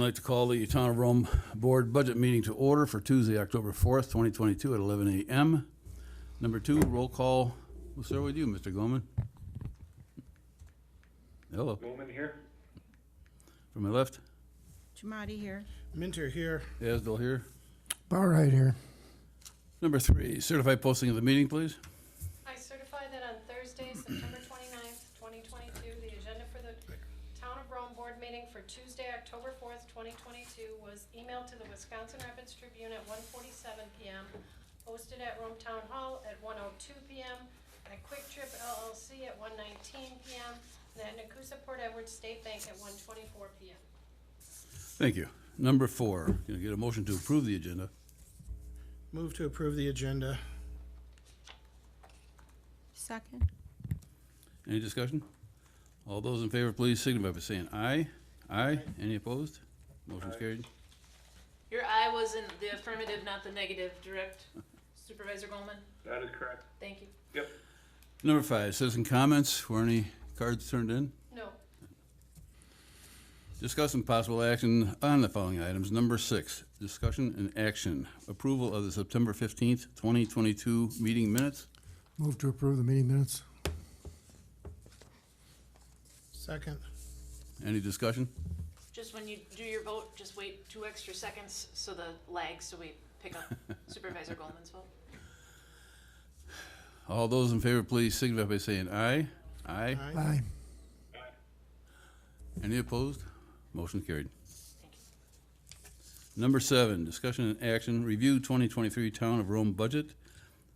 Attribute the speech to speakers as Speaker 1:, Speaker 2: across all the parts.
Speaker 1: like to call the Town of Rome Board Budget Meeting to order for Tuesday, October 4th, 2022 at 11 a.m. Number 2, roll call. We'll start with you, Mr. Goldman. Hello.
Speaker 2: Goldman here.
Speaker 1: From my left,
Speaker 3: Jamadi here.
Speaker 4: Minter here.
Speaker 1: Asdell here.
Speaker 5: Barride here.
Speaker 1: Number 3, certified posting of the meeting, please.
Speaker 6: I certify that on Thursday, September 29th, 2022, the agenda for the Town of Rome Board meeting for Tuesday, October 4th, 2022 was emailed to the Wisconsin Rapids Tribune at 1:47 p.m., posted at Rome Town Hall at 1:02 p.m., at Quick Trip LLC at 1:19 p.m., and at Nakusa Port Edward State Bank at 1:24 p.m.
Speaker 1: Thank you. Number 4, can I get a motion to approve the agenda?
Speaker 4: Move to approve the agenda.
Speaker 3: Second.
Speaker 1: Any discussion? All those in favor, please signify by saying aye. Aye. Any opposed? Motion's carried.
Speaker 7: Your aye was in the affirmative, not the negative, direct, Supervisor Goldman?
Speaker 2: That is correct.
Speaker 7: Thank you.
Speaker 2: Yep.
Speaker 1: Number 5, citizen comments. Were any cards turned in?
Speaker 6: No.
Speaker 1: Discuss and possible action on the following items. Number 6, discussion and action. Approval of the September 15th, 2022 meeting minutes.
Speaker 5: Move to approve the meeting minutes.
Speaker 4: Second.
Speaker 1: Any discussion?
Speaker 7: Just when you do your vote, just wait 2 extra seconds so the lag, so we pick up Supervisor Goldman's vote.
Speaker 1: All those in favor, please signify by saying aye. Aye.
Speaker 5: Aye.
Speaker 1: Any opposed? Motion carried.
Speaker 7: Thank you.
Speaker 1: Number 7, discussion and action. Review 2023 Town of Rome budget.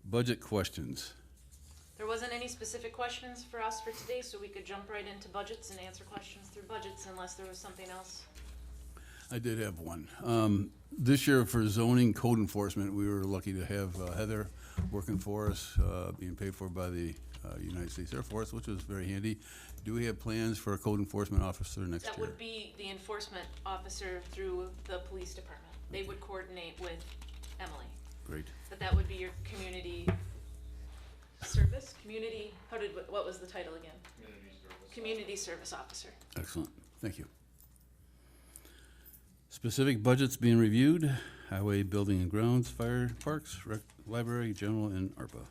Speaker 1: Budget questions.
Speaker 7: There wasn't any specific questions for us for today, so we could jump right into budgets and answer questions through budgets unless there was something else.
Speaker 1: I did have one. This year for zoning code enforcement, we were lucky to have Heather working for us, being paid for by the United States Air Force, which was very handy. Do we have plans for a code enforcement officer next
Speaker 7: That
Speaker 1: year?
Speaker 7: would be the enforcement officer through the police department. They would coordinate with Emily.
Speaker 1: Great.
Speaker 7: But that would be your community service, what was the title again? Community service officer.
Speaker 1: Excellent. Thank you. Specific budgets being reviewed. Highway, building and grounds, fire, parks, rec, library, general, and ARPA.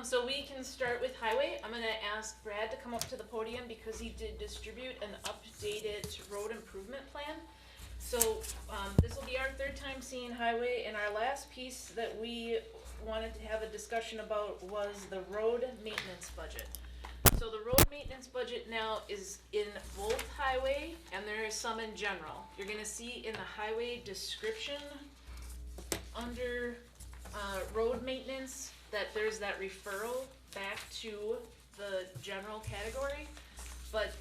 Speaker 7: So we can start with highway. I'm gonna ask Brad to come up to the podium because he did distribute an updated road improvement plan. So, this will be our 3rd time seeing highway, and our last piece that we wanted to have a discussion about was the road maintenance budget. So the road maintenance budget now is in both highway and there is some in general. You're gonna see in the highway description under road maintenance that there's that referral back to the general category. But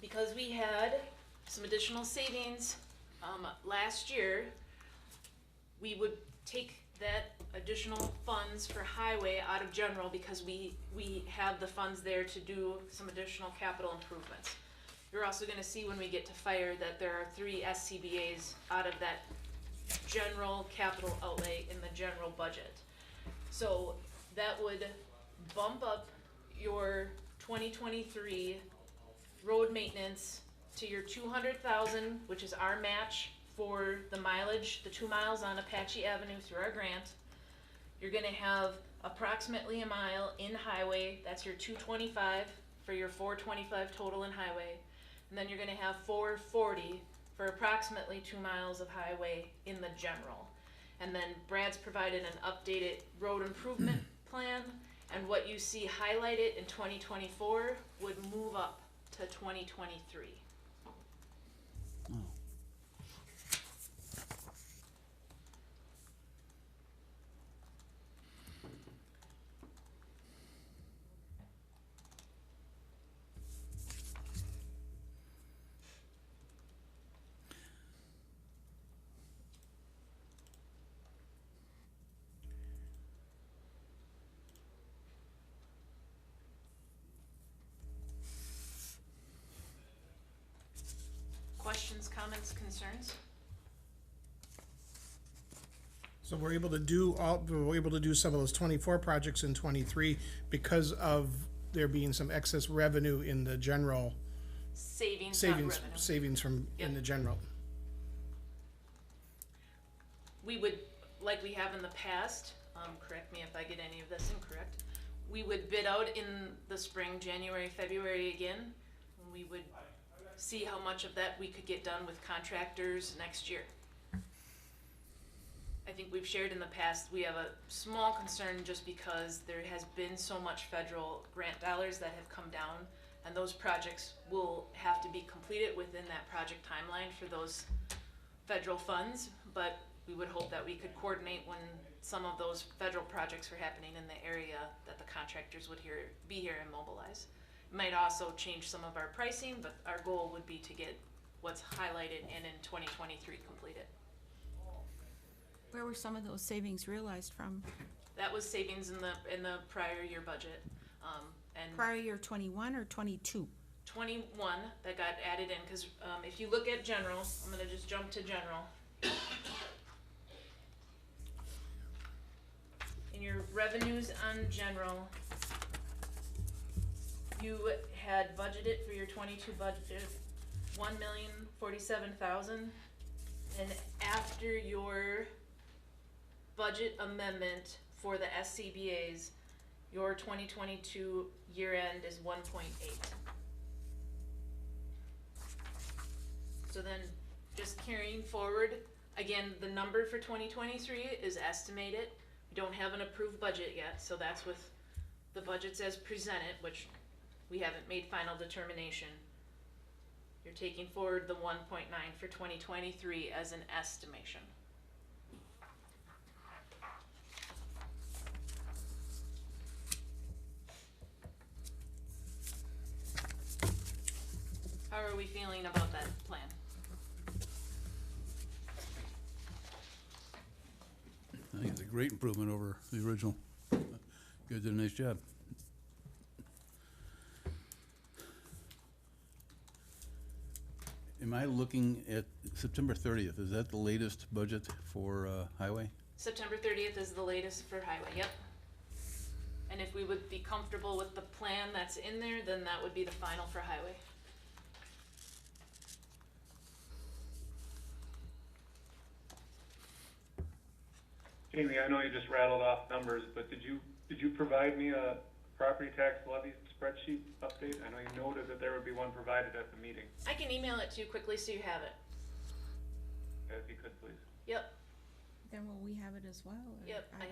Speaker 7: because we had some additional savings last year, we would take that additional funds for highway out of general because we have the funds there to do some additional capital improvements. You're also gonna see when we get to fire that there are 3 SCBA's out of that general capital outlay in the general budget. So that would bump up your 2023 road maintenance to your 200,000, which is our match for the mileage, the 2 miles on Apache Avenue through our grant. You're gonna have approximately a mile in highway, that's your 225 for your 425 total in highway. And then you're gonna have 440 for approximately 2 miles of highway in the general. And then Brad's provided an updated road improvement plan, and what you see highlighted in 2024 would move up to 2023.
Speaker 1: Oh.
Speaker 7: Questions, comments, concerns?
Speaker 4: So we're able to do some of those 24 projects in 23 because of there being some excess revenue in the general
Speaker 7: Savings, not revenue.
Speaker 4: savings from in
Speaker 7: Yep.
Speaker 4: the general.
Speaker 7: we would, like we have in the past, correct me if I get any of this incorrect, we would bid out in the spring, January, February again, and we would see how much of that we could get done with contractors next year. I think we've shared in the past, we have a small concern just because there has been so much federal grant dollars that have come down, and those projects will have to be completed within that project timeline for those federal funds, but we would hope that we could coordinate when some of those federal projects are happening in the area, that the contractors would be here and mobilize. It might also change some of our pricing, but our goal would be to get what's highlighted and in 2023 completed.
Speaker 3: Where were some of those savings realized from?
Speaker 7: That was savings in the prior year budget, and
Speaker 3: Prior year 21 or 22?
Speaker 7: 21 that got added in, because if you look at general, I'm gonna just jump to general. In your revenues on general, you had budgeted for your 22 budget, 1,047,000, and after your budget amendment for the SCBA's, your 2022 year end is 1.8. So then, just carrying forward, again, the number for 2023 is estimated. We don't have an approved budget yet, so that's with the budgets as presented, which we haven't made final determination. You're taking forward the 1.9 for 2023 as an estimation. How are we feeling about that plan?
Speaker 1: I think it's a great improvement over the original. You guys did a nice job. Am I looking at September 30th? Is that the latest budget for highway?
Speaker 7: September 30th is the latest for highway, yep. And if we would be comfortable with the plan that's in there, then that would be the final for highway.
Speaker 2: Jamie, I know you just rattled off numbers, but did you provide me a property tax levy spreadsheet update? I know you noted that there would be one provided at the meeting,
Speaker 7: I can email it to you quickly so you have it.
Speaker 2: if you could please.
Speaker 7: Yep,
Speaker 3: Then will we have it as well? or-
Speaker 7: yep, I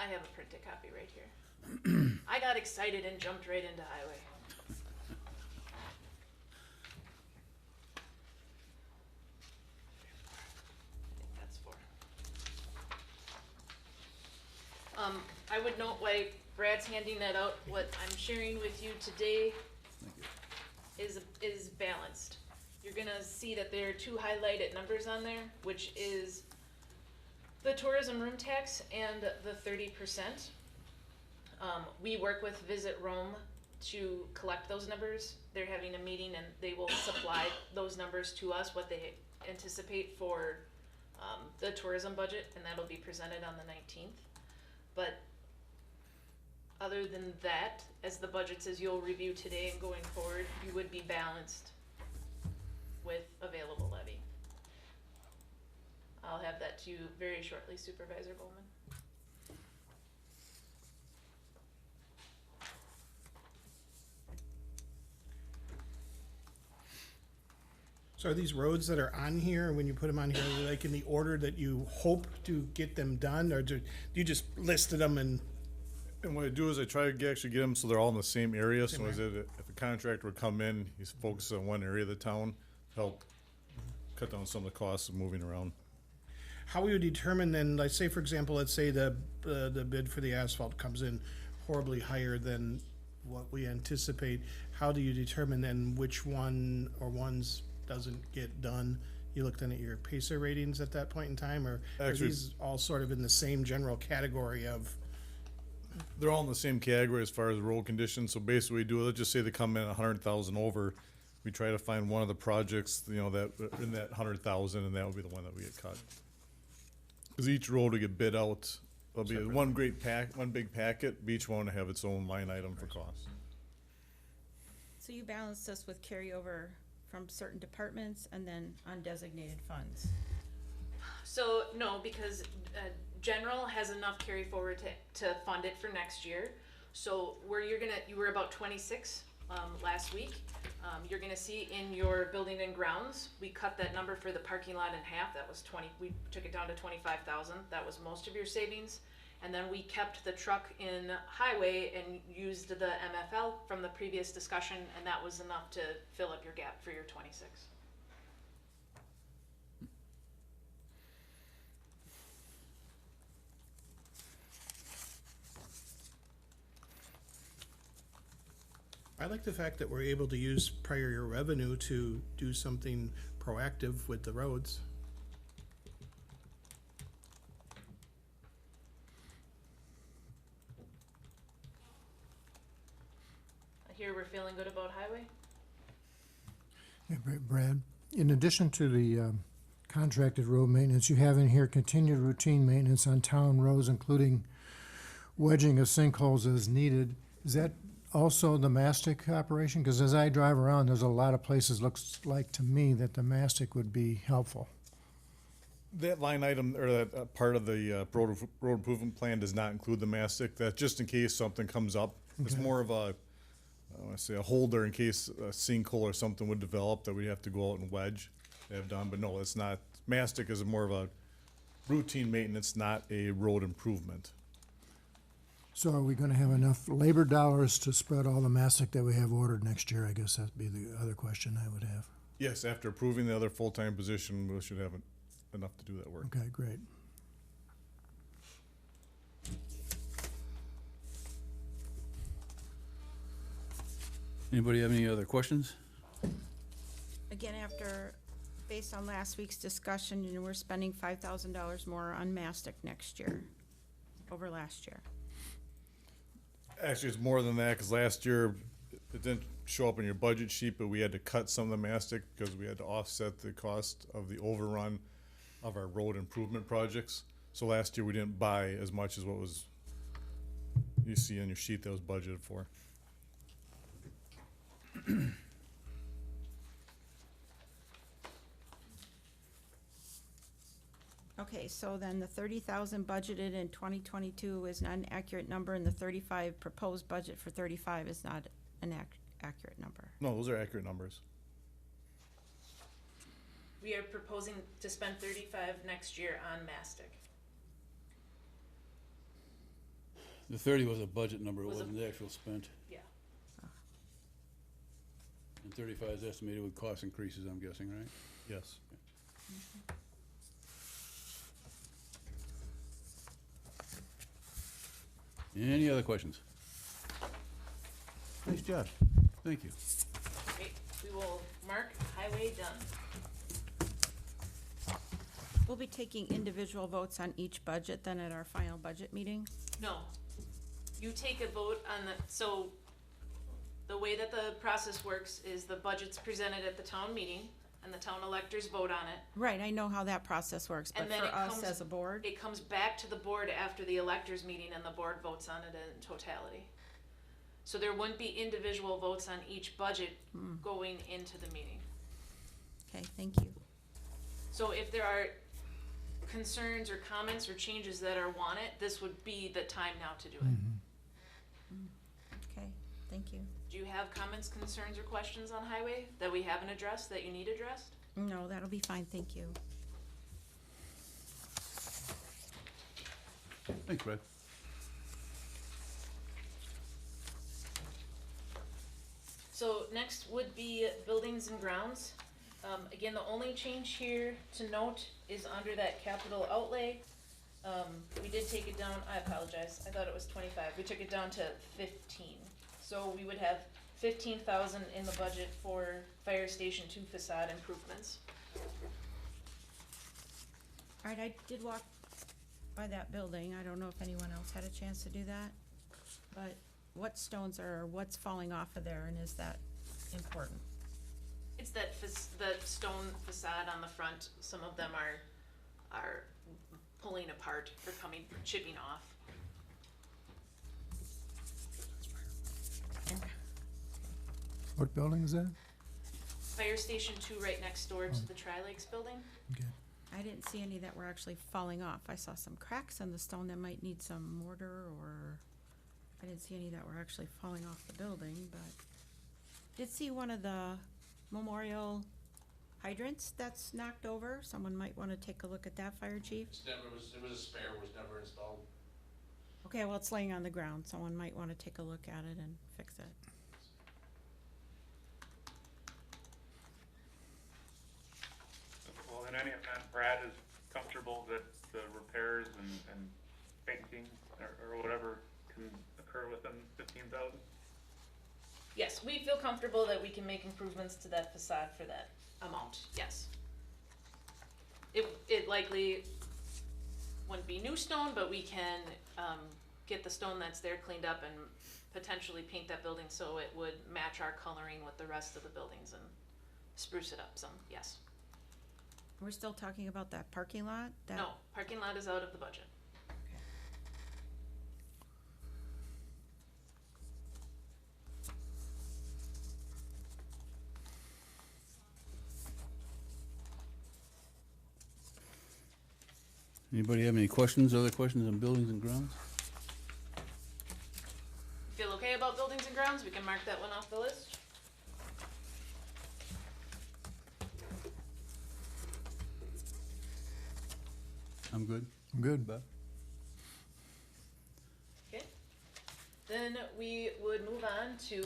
Speaker 7: have a printed copy right here. I got excited and jumped right into highway. I think that's four. I would note while Brad's handing that out, what I'm sharing with you today
Speaker 1: Thank you.
Speaker 7: is balanced. You're gonna see that there are two highlighted numbers on there, which is the tourism room tax and the 30%. We work with Visit Rome to collect those numbers. They're having a meeting and they will supply those numbers to us, what they anticipate for the tourism budget, and that'll be presented on the 19th. But other than that, as the budgets as you'll review today and going forward, you would be balanced with available levy. I'll have that to you very shortly, Supervisor Bowman.
Speaker 4: So are these roads that are on here, when you put them on here, are they like in the order that you hope to get them done, or do you just listed them and?
Speaker 8: And what I do is I try to actually get them so they're all in the same area, so as if a contractor would come in, he's focused on one area of the town, help cut down some of the costs of moving around.
Speaker 4: How we would determine then, like, say, for example, let's say the bid for the asphalt comes in horribly higher than what we anticipate, how do you determine then which one or ones doesn't get done? You looked then at your PACER ratings at that point in time, or are
Speaker 8: Actually-
Speaker 4: these all sort of in the same general category of?
Speaker 8: They're all in the same category as far as road conditions, so basically we do, let's just say they come in 100,000 over, we try to find one of the projects, you know, that, in that 100,000, and that would be the one that we get cut. Cause each road will get bid out, there'll be one big packet, each one will have its own line item for cost.
Speaker 3: So you balance this with carryover from certain departments and then undesignated funds?
Speaker 7: So, no, because, general has enough carry forward to fund it for next year. So where you were about 26, last week. You're gonna see in your building and grounds, we cut that number for the parking lot in half, that was we took it down to 25,000, that was most of your savings. And then we kept the truck in highway and used the MFL from the previous discussion, and that was enough to fill up your gap for your 26.
Speaker 4: I like the fact that we're able to use prior year revenue to do something proactive with the roads.
Speaker 7: I hear we're feeling good about highway.
Speaker 5: Yeah, Brad, in addition to the contracted road maintenance, you have in here continued routine maintenance on town roads, including wedging of sinkholes as needed. Is that also the mastic operation? Because as I drive around, there's a lot of places, looks like to me, that the mastic would be helpful.
Speaker 8: That line item, or that part of the road improvement plan does not include the mastic. That's just in case something comes up. It's
Speaker 5: Okay.
Speaker 8: more of a, I want to say, a holder in case a sinkhole or something would develop that we'd have to go out and wedge. They have done, but no, it's not. Mastic is more of a routine maintenance, not a road improvement.
Speaker 5: So are we gonna have enough labor dollars to spread all the mastic that we have ordered next year? I guess that'd be the other question I would have.
Speaker 8: Yes, after approving the other full-time position, we should have enough to do that work.
Speaker 5: Okay, great.
Speaker 1: Anybody have any other questions?
Speaker 3: Again, based on last week's discussion, we're spending $5,000 more on mastic next year, over last year.
Speaker 8: Actually, it's more than that, because last year, it didn't show up in your budget sheet, but we had to cut some of the mastic because we had to offset the cost of the overrun of our road improvement projects. So last year, we didn't buy as much as what was, you see on your sheet that was budgeted for.
Speaker 3: Okay, so then the 30,000 budgeted in 2022 is not an accurate number, and the 35 proposed budget for 35 is not an accurate number.
Speaker 8: No, those are accurate numbers.
Speaker 7: We are proposing to spend 35 next year on mastic.
Speaker 1: The 30 was a budget number, it
Speaker 7: Was a-
Speaker 1: wasn't the actual spent.
Speaker 7: Yeah.
Speaker 1: And 35 is estimated with cost increases, I'm guessing, right?
Speaker 8: Yes.
Speaker 1: Any other questions?
Speaker 9: Nice job.
Speaker 1: Thank you.
Speaker 7: Great, we will mark highway done.
Speaker 3: We'll be taking individual votes on each budget then at our final budget meeting.
Speaker 7: No, you take a vote on so the way that the process works is the budget's presented at the town meeting and the town electors vote on it.
Speaker 3: Right, I know how that process works, but
Speaker 7: And then
Speaker 3: for
Speaker 7: it
Speaker 3: us
Speaker 7: comes-
Speaker 3: as a board,
Speaker 7: It comes back to the board after the electors meeting and the board votes on it in totality. So there wouldn't be individual votes on each budget going into the meeting.
Speaker 3: okay, thank you.
Speaker 7: So if there are concerns or comments or changes that are wanted, this would be the time now to do it.
Speaker 3: Okay, thank you.
Speaker 7: Do you have comments, concerns, or questions on highway that we haven't addressed, that you need addressed?
Speaker 3: No, that'll be fine, thank you.
Speaker 1: Thanks, Brad.
Speaker 7: So next would be buildings and grounds. Again, the only change here to note is under that capital outlay. We did take it down, I apologize, I thought it was 25, we took it down to 15. So we would have 15,000 in the budget for fire station 2 facade improvements.
Speaker 3: All right, I did walk by that building, I don't know if anyone else had a chance to do that, but what stones what's falling off of there, and is that important?
Speaker 7: It's that the stone facade on the front, some of them are pulling apart or chipping off.
Speaker 5: What building is that?
Speaker 7: Fire station 2 right next door to the Tri-Lakes building.
Speaker 5: Okay.
Speaker 3: I didn't see any that were actually falling off. I saw some cracks in the stone that might need some mortar, or I didn't see any that were actually falling off the building, but did see one of the memorial hydrants that's knocked over. Someone might wanna take a look at that, Fire Chief.
Speaker 9: It was a spare, was never installed.
Speaker 3: Okay, well, it's laying on the ground. Someone might wanna take a look at it and fix it.
Speaker 2: Well, in any event, Brad is comfortable that the repairs and painting or whatever can occur within 15,000?
Speaker 7: Yes, we feel comfortable that we can make improvements to that facade for that amount, yes. It likely wouldn't be new stone, but we can, get the stone that's there cleaned up and potentially paint that building so it would match our coloring with the rest of the buildings and spruce it up some, yes.
Speaker 3: We're still talking about that parking lot? That-
Speaker 7: No, parking lot is out of the budget.
Speaker 1: Anybody have any questions, other questions on buildings and grounds?
Speaker 7: Feel okay about buildings and grounds? We can mark that one off the list.
Speaker 1: I'm good.
Speaker 5: Good.
Speaker 1: Bob?
Speaker 7: Okay. Then we would move on to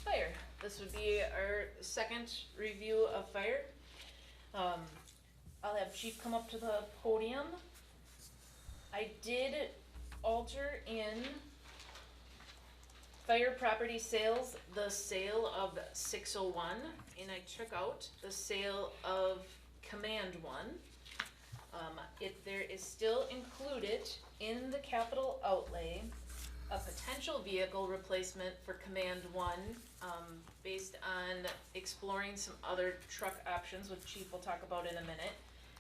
Speaker 7: fire. This would be our second review of fire. I'll have Chief come up to the podium. I did alter in fire property sales, the sale of 601, and I took out the sale of Command 1. There is still included in the capital outlay a potential vehicle replacement for Command 1, based on exploring some other truck options, which Chief will talk about in a minute.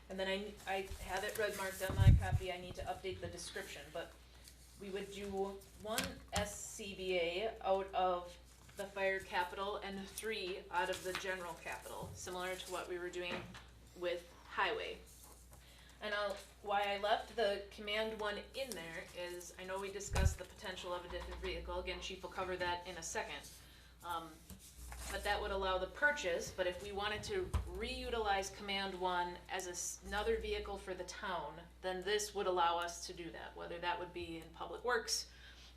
Speaker 7: And then I have it red marked on my copy, I need to update the description, but we would do 1 SCBA out of the fire capital and 3 out of the general capital, similar to what we were doing with highway. And why I left the Command 1 in there is, I know we discussed the potential of a different vehicle, again, Chief will cover that in a second. But that would allow the purchase, but if we wanted to reutilize Command 1 as another vehicle for the town, then this would allow us to do that, whether that would be in Public Works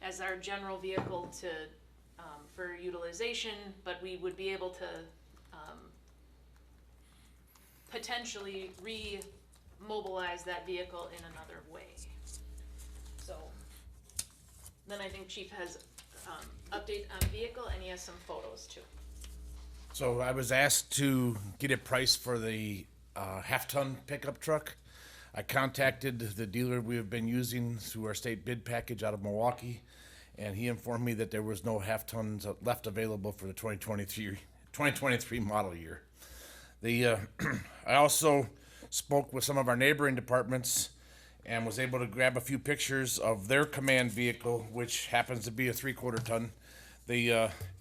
Speaker 7: as our general vehicle to, for utilization, but we would be able to, potentially mobilize that vehicle in another way. So, then I think Chief has, update on vehicle and he has some photos too.
Speaker 9: So I was asked to get a price for the half-ton pickup truck. I contacted the dealer we have been using through our state bid package out of Milwaukee, and he informed me that there was no half-tons left available for the 2023 model year. I also spoke with some of our neighboring departments and was able to grab a few pictures of their command vehicle, which happens to be a 3/4 ton.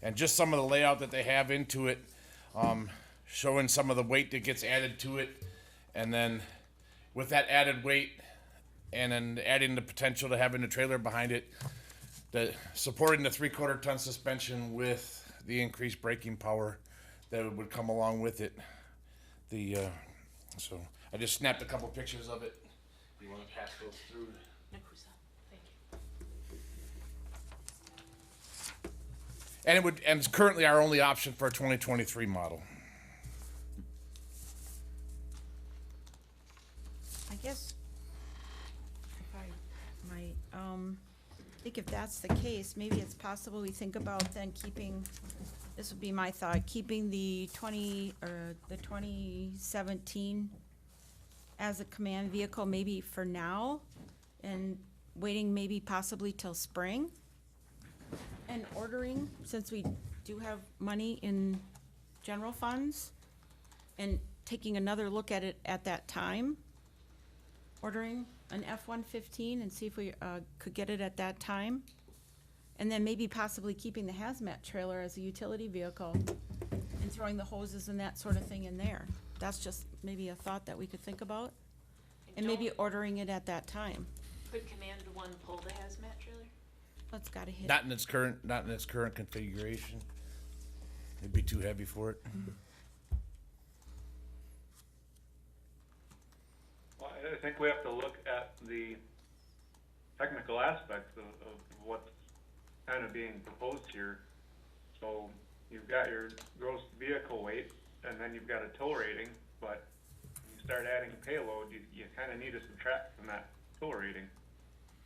Speaker 9: And just some of the layout that they have into it, showing some of the weight that gets added to it. And then with that added weight and then adding the potential to having a trailer behind it, supporting the 3/4 ton suspension with the increased braking power that would come along with it. So I just snapped a couple pictures of it. You want to pass those through?
Speaker 7: Nakusa, thank you.
Speaker 9: And it's currently our only option for a 2023 model.
Speaker 3: I guess, if I might, I think if that's the case, maybe it's possible we think about then keeping, this would be my thought, keeping the 2017 as a command vehicle maybe for now, and waiting maybe possibly till spring, and ordering, since we do have money in general funds, and taking another look at it at that time, ordering an F-115 and see if we could get it at that time. And then maybe possibly keeping the hazmat trailer as a utility vehicle and throwing the hoses and that sort of thing in there. That's just maybe a thought that we could think about. And maybe ordering it at that time.
Speaker 7: Could Command One pull the hazmat trailer?
Speaker 3: That's gotta hit.
Speaker 9: Not in its current configuration. It'd be too heavy for it.
Speaker 2: Well, I think we have to look at the technical aspects of what's kind of being proposed here. So you've got your gross vehicle weight, and then you've got a tow rating, but when you start adding payload, you kind of need to subtract from that tow rating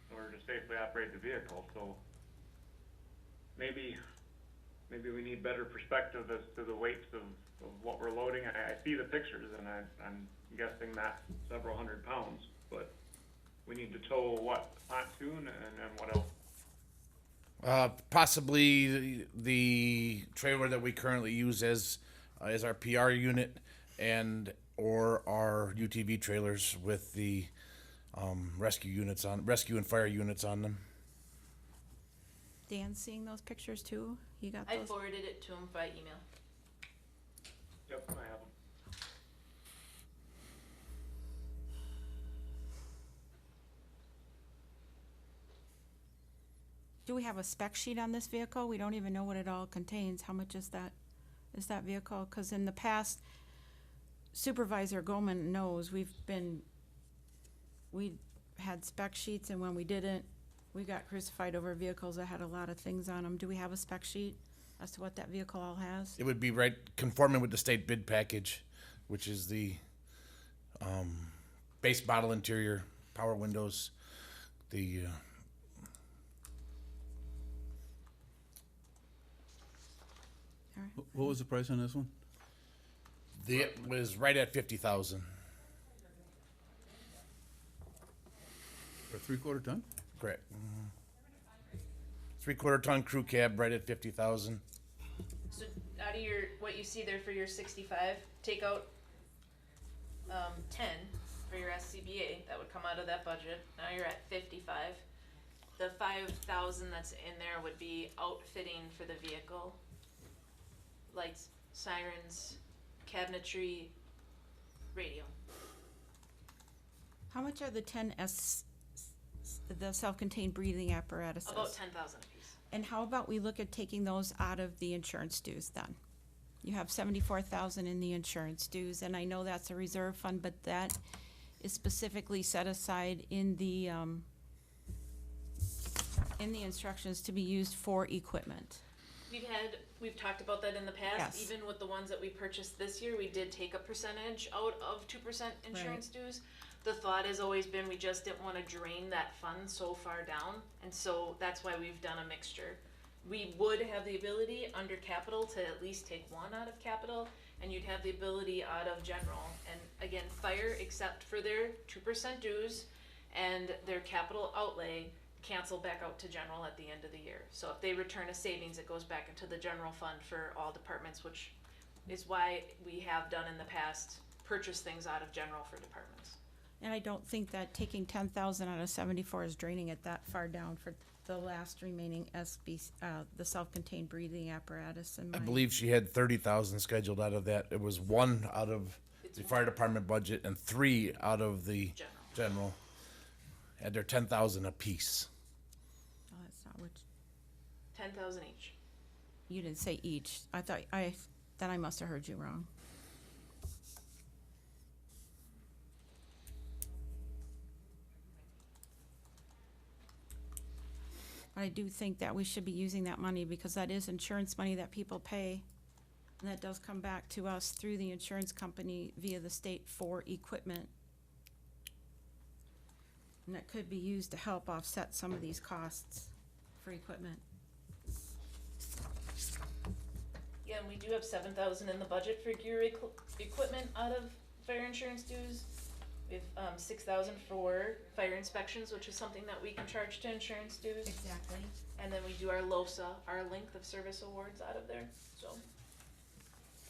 Speaker 2: in order to safely operate the vehicle. So maybe we need better perspective as to the weights of what we're loading. I see the pictures, and I'm guessing that's several hundred pounds, but we need to tow what, pontoon, and what else?
Speaker 9: Possibly the trailer that we currently use as our PR unit, and or our UTV trailers with the rescue and fire units on them.
Speaker 3: Dan seeing those pictures too? You got
Speaker 7: I
Speaker 3: those?
Speaker 7: forwarded it to him by email.
Speaker 2: Yep, I have them.
Speaker 3: Do we have a spec sheet on this vehicle? We don't even know what it all contains. How much is that vehicle? Cause in the past, Supervisor Goldman knows we had spec sheets, and when we didn't, we got crucified over vehicles that had a lot of things on them. Do we have a spec sheet as to what that vehicle all has?
Speaker 9: It would be right conforming with the state bid package, which is the base model interior, power windows, the
Speaker 1: What was the price on this one?
Speaker 9: it was right at 50,000.
Speaker 1: For a 3/4 ton?
Speaker 9: Correct. 3/4 ton crew cab, right at 50,000.
Speaker 7: So out of what you see there for your 65, take out 10 for your SCBA. That would come out of that budget. Now you're at 55. The 5,000 that's in there would be outfitting for the vehicle, lights, sirens, cabinetry, radio.
Speaker 3: How much are the the self-contained breathing apparatuses?
Speaker 7: About 10,000 a piece.
Speaker 3: And how about we look at taking those out of the insurance dues then? You have 74,000 in the insurance dues, and I know that's a reserve fund, but that is specifically set aside in the instructions to be used for equipment.
Speaker 7: We've talked about that in the past.
Speaker 3: Yes.
Speaker 7: Even with the ones that we purchased this year, we did take a percentage out of 2% insurance dues. The thought has always been we just didn't want to drain that fund so far down, and so that's why we've done a mixture. We would have the ability under capital to at least take one out of capital, and you'd have the ability out of general. And again, fire, except for their 2% dues and their capital outlay, cancel back out to general at the end of the year. So if they return a savings, it goes back into the general fund for all departments, which is why we have done in the past, purchase things out of general for departments.
Speaker 3: And I don't think that taking 10,000 out of 74 is draining it that far down for the last remaining the self-contained breathing apparatus in
Speaker 9: I
Speaker 3: mind.
Speaker 9: believe she had 30,000 scheduled out of that. It was 1 out of the fire department budget and 3 out of the general. Had their 10,000 apiece.
Speaker 3: Oh, that's not what,
Speaker 7: 10,000 each.
Speaker 3: you didn't say each. Then I must have heard you wrong. But I do think that we should be using that money because that is insurance money that people pay. And that does come back to us through the insurance company via the state for equipment. And that could be used to help offset some of these costs for equipment.
Speaker 7: Yeah, and we do have 7,000 in the budget for gear equipment out of fire insurance dues. We have 6,000 for fire inspections, which is something that we can charge to insurance dues.
Speaker 3: Exactly.
Speaker 7: And then we do our LOSA, our length of service awards out of there, so.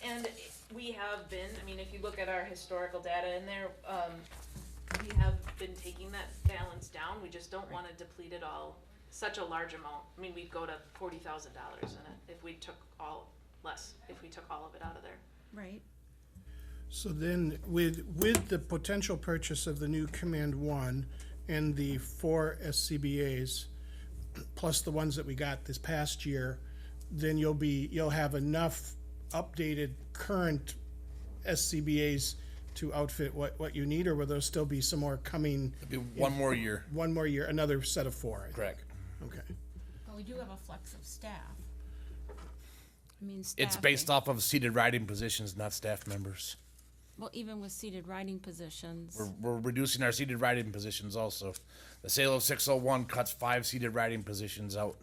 Speaker 7: And we have been, I mean, if you look at our historical data in there, we have been taking that balance down. We just don't wanna deplete it all, such a large amount. I mean, we'd go to $40,000 in it if we took all of it out of there.
Speaker 3: Right.
Speaker 4: So then, with the potential purchase of the new Command One and the 4 SCBA's, plus the ones that we got this past year, then you'll have enough updated current SCBA's to outfit what you need, or will there still be some more coming,
Speaker 9: It'll be one more year,
Speaker 4: one more year, another set of 4? I think.
Speaker 9: correct.
Speaker 4: Okay.
Speaker 3: But we do have a flex of staff. I mean,
Speaker 9: It's based off of seated riding positions, not staff members.
Speaker 3: Well, even with seated riding positions.
Speaker 9: We're reducing our seated riding positions also. The sale of 601 cuts 5 seated riding positions out.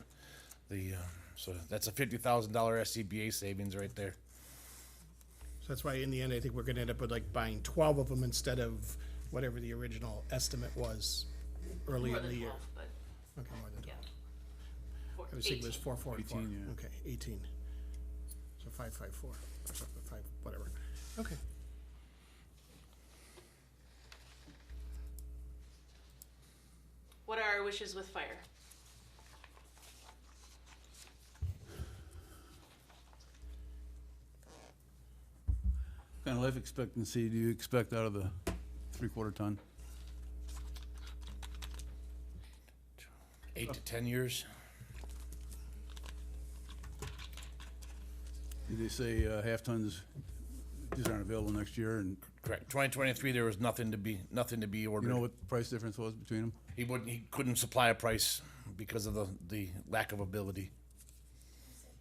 Speaker 9: So that's a $50,000 SCBA savings right there.
Speaker 4: So that's why in the end, I think we're gonna end up with like buying 12 of them instead of whatever the original estimate was early
Speaker 7: More
Speaker 4: in the
Speaker 7: than
Speaker 4: year.
Speaker 7: 12, but
Speaker 4: Okay, more than
Speaker 7: yeah.
Speaker 4: 12. I was thinking it was
Speaker 7: 18.
Speaker 4: 444.
Speaker 1: 18, yeah.
Speaker 4: Okay, 18. So 554 or something, 5, whatever. Okay.
Speaker 7: What are our wishes with fire?
Speaker 1: What kind of life expectancy do you expect out of the 3/4 ton?
Speaker 9: 8 to 10 years.
Speaker 1: Did they say half tons just aren't available next year? And
Speaker 9: Correct. 2023, there was nothing to be ordered.
Speaker 1: you know what the price difference was between them?
Speaker 9: He couldn't supply a price because of the lack of ability.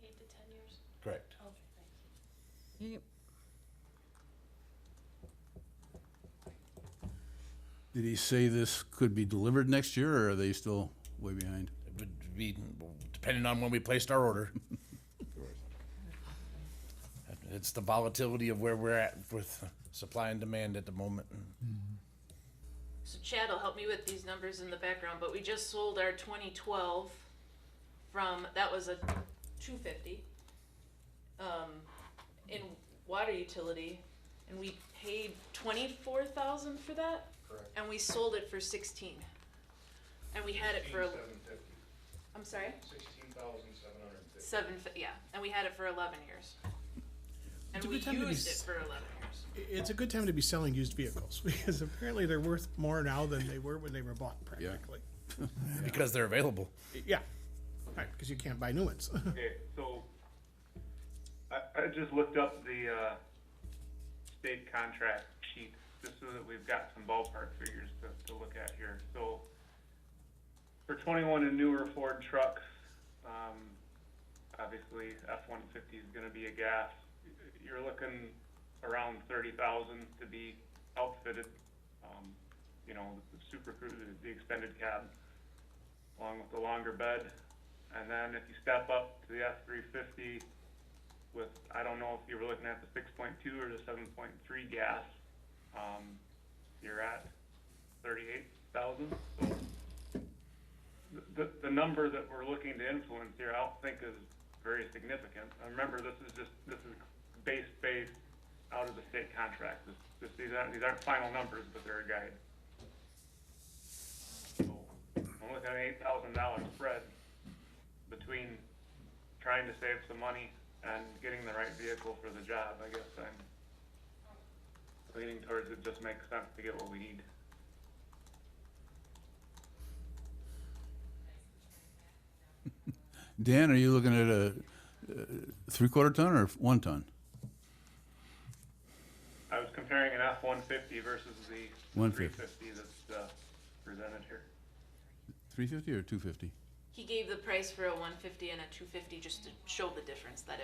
Speaker 7: 8 to 10 years?
Speaker 9: Correct.
Speaker 7: Okay, thank you.
Speaker 3: You-
Speaker 1: Did he say this could be delivered next year, or are they still way behind?
Speaker 9: It would be depending on when we placed our order. It's the volatility of where we're at with supply and demand at the moment.
Speaker 7: So Chad will help me with these numbers in the background, but we just sold our 2012 that was a 250 in water utility, and we paid 24,000 for that. Correct. And we sold it for 16. And we had it for, I'm sorry? 16,750. Yeah, and we had it for 11 years. And
Speaker 4: It's a
Speaker 7: we
Speaker 4: good time to be
Speaker 7: used it
Speaker 4: s-
Speaker 7: for 11 years.
Speaker 4: It's a good time to be selling used vehicles because apparently they're worth more now than they were when they were bought practically.
Speaker 9: Because they're available.
Speaker 4: Yeah. Right, because you can't buy new ones.
Speaker 2: Okay, so I just looked up the state contract sheet, just so that we've got some ballpark figures to look at here. So for 21 and newer Ford trucks, obviously F-150 is gonna be a gas. You're looking around 30,000 to be outfitted. You know, the Super Cruise, the extended cab, along with the longer bed. And then if you step up to the F-350 with, I don't know if you were looking at the 6.2 or the 7.3 gas, you're at 38,000. So the number that we're looking to influence here, I don't think is very significant. Remember, this is based out of the state contract. These aren't final numbers, but they're a guide. So I'm looking at an $8,000 spread between trying to save some money and getting the right vehicle for the job. I guess I'm leaning towards it just makes sense to get what we need.
Speaker 1: Dan, are you looking at a 3/4 ton or 1 ton?
Speaker 2: I was comparing an F-150 versus the
Speaker 1: 150.
Speaker 2: 350 that's presented here.
Speaker 1: 350 or 250?
Speaker 7: He gave the price for a 150 and a 250 just to show the difference that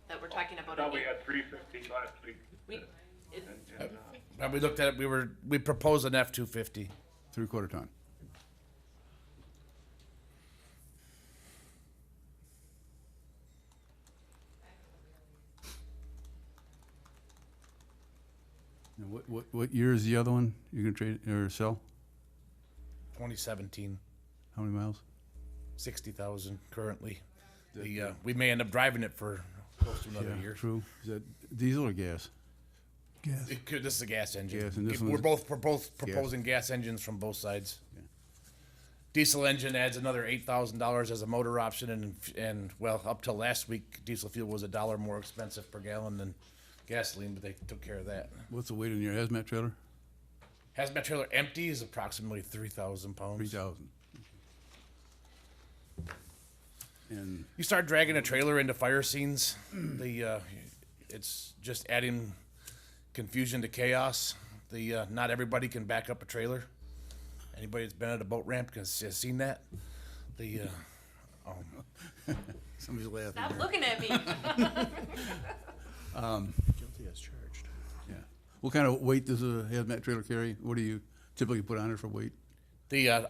Speaker 7: that we're talking
Speaker 2: I
Speaker 7: about.
Speaker 2: thought
Speaker 7: it
Speaker 2: we
Speaker 7: being-
Speaker 2: had 350 last week.
Speaker 7: we-
Speaker 9: When we looked at it, we proposed an F-250.
Speaker 1: 3/4 ton. And what year is the other one you're gonna trade or sell?
Speaker 9: 2017,
Speaker 1: How many miles?
Speaker 9: 60,000 currently. We may end up driving it for close to another year.
Speaker 1: True. Is that diesel or gas?
Speaker 5: Gas.
Speaker 9: This is a gas engine.
Speaker 1: Gas, and this
Speaker 9: We're
Speaker 1: one's-
Speaker 9: both proposing gas engines from both sides. Diesel engine adds another $8,000 as a motor option, and well, up till last week, diesel fuel was $1 more expensive per gallon than gasoline, but they took care of that.
Speaker 1: What's the weight in your hazmat trailer?
Speaker 9: Hazmat trailer empty is approximately 3,000 pounds.
Speaker 1: 3,000. And
Speaker 9: You start dragging a trailer into fire scenes, it's just adding confusion to chaos. Not everybody can back up a trailer. Anybody that's been at a boat ramp has seen that.
Speaker 1: somebody's laughing
Speaker 7: Stop
Speaker 1: there.
Speaker 7: looking at me.
Speaker 4: Guilty as charged.
Speaker 1: Yeah. What kind of weight does a hazmat trailer carry? What do you typically put on it for weight?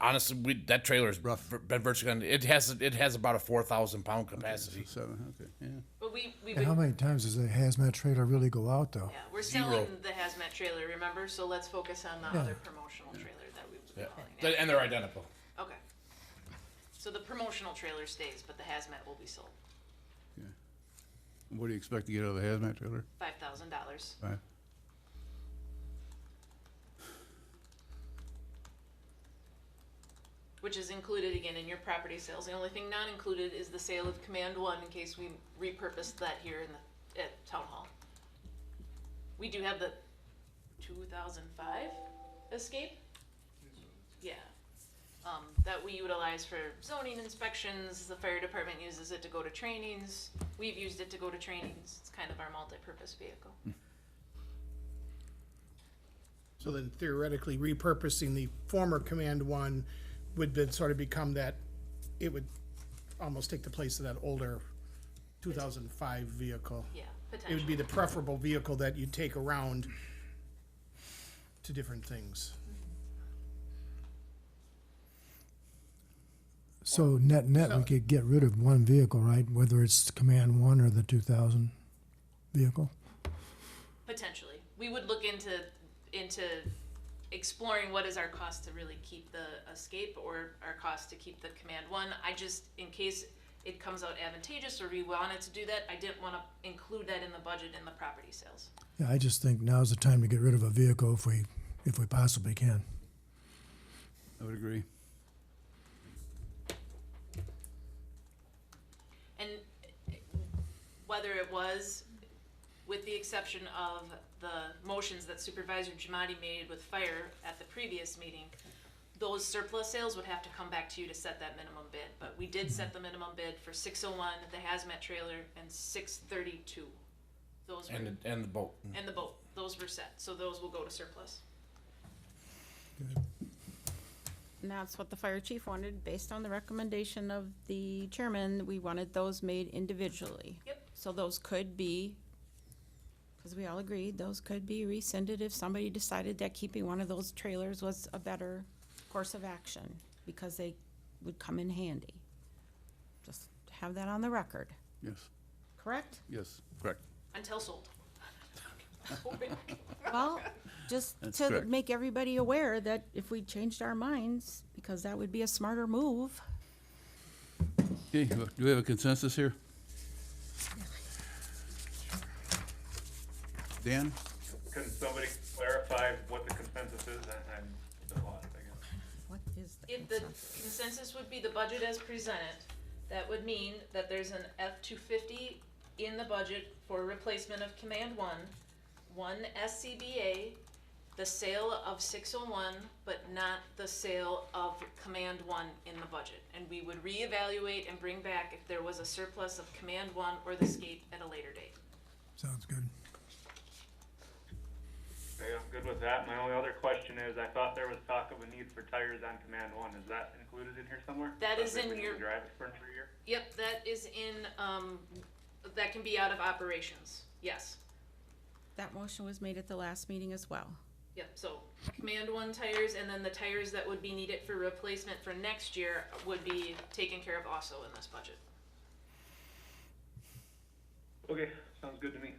Speaker 9: Honestly, that trailer has
Speaker 1: Rough.
Speaker 9: been virtually. It has about a 4,000 pound capacity.
Speaker 1: 7, okay, yeah.
Speaker 7: But we
Speaker 5: And how
Speaker 7: would,
Speaker 5: many times does a hazmat trailer really go out, though?
Speaker 7: yeah, we're
Speaker 9: Zero.
Speaker 7: selling the hazmat trailer, remember? So let's focus on the
Speaker 5: Yeah.
Speaker 7: other promotional trailer that we would be
Speaker 9: Yeah.
Speaker 7: calling.
Speaker 9: And they're identical.
Speaker 7: Okay. So the promotional trailer stays, but the hazmat will be sold.
Speaker 1: What do you expect to get out of the hazmat trailer?
Speaker 7: $5,000.
Speaker 1: Five?
Speaker 7: Which is included again in your property sales. The only thing not included is the sale of Command One in case we repurpose that here at Town Hall. We do have the 2005 Escape. Yeah. That we utilize for zoning inspections. The fire department uses it to go to trainings. We've used it to go to trainings. It's kind of our multi-purpose vehicle.
Speaker 4: So then theoretically repurposing the former Command One would then sort of become that, it would almost take the place of that older 2005 vehicle.
Speaker 7: Yeah,
Speaker 4: It would
Speaker 7: potentially.
Speaker 4: be the preferable vehicle that you take around to different things.
Speaker 5: So net, we could get rid of one vehicle, right? Whether it's Command One or the 2000 vehicle?
Speaker 7: Potentially. We would look into exploring what is our cost to really keep the Escape or our cost to keep the Command One. I just, in case it comes out advantageous or we wanted to do that, I didn't want to include that in the budget in the property sales.
Speaker 5: Yeah, I just think now's the time to get rid of a vehicle if we possibly can.
Speaker 1: I would agree.
Speaker 7: And whether it was, with the exception of the motions that Supervisor Jamadi made with fire at the previous meeting, those surplus sales would have to come back to you to set that minimum bid. But we did set the minimum bid for 601, the hazmat trailer, and 632. Those were,
Speaker 9: And the boat.
Speaker 7: and the boat, those were set, so those will go to surplus.
Speaker 3: And that's what the fire chief wanted, based on the recommendation of the chairman. We wanted those made individually.
Speaker 7: Yep.
Speaker 3: So those could be, because we all agreed, those could be rescinded if somebody decided that keeping one of those trailers was a better course of action, because they would come in handy. Just have that on the record,
Speaker 1: Yes,
Speaker 3: correct?
Speaker 1: yes, correct.
Speaker 7: Until sold.
Speaker 3: Well, just
Speaker 1: That's
Speaker 3: to
Speaker 1: correct.
Speaker 3: make everybody aware that if we changed our minds, because that would be a smarter move.
Speaker 1: Okay, do we have a consensus here? Dan?
Speaker 2: Can somebody clarify what the consensus is? I'm still lost, I guess.
Speaker 3: What is the
Speaker 7: If the
Speaker 3: consensus?
Speaker 7: consensus would be the budget as presented, that would mean that there's an F-250 in the budget for replacement of Command one SCBA, the sale of 601, but not the sale of Command One in the budget. And we would reevaluate and bring back if there was a surplus of Command One or the Escape at a later date.
Speaker 5: Sounds good.
Speaker 2: Okay, I'm good with that. My only other question is, I thought there was talk of a need for tires on Command One. Is that included in here somewhere?
Speaker 7: That is
Speaker 2: Something
Speaker 7: in
Speaker 2: we need
Speaker 7: your-
Speaker 2: to drive it for another year?
Speaker 7: Yep, that is in, that can be out of operations, yes.
Speaker 3: That motion was made at the last meeting as well.
Speaker 7: Yep, so Command One tires, and then the tires that would be needed for replacement for next year would be taken care of also in this budget.
Speaker 2: Okay, sounds good to me.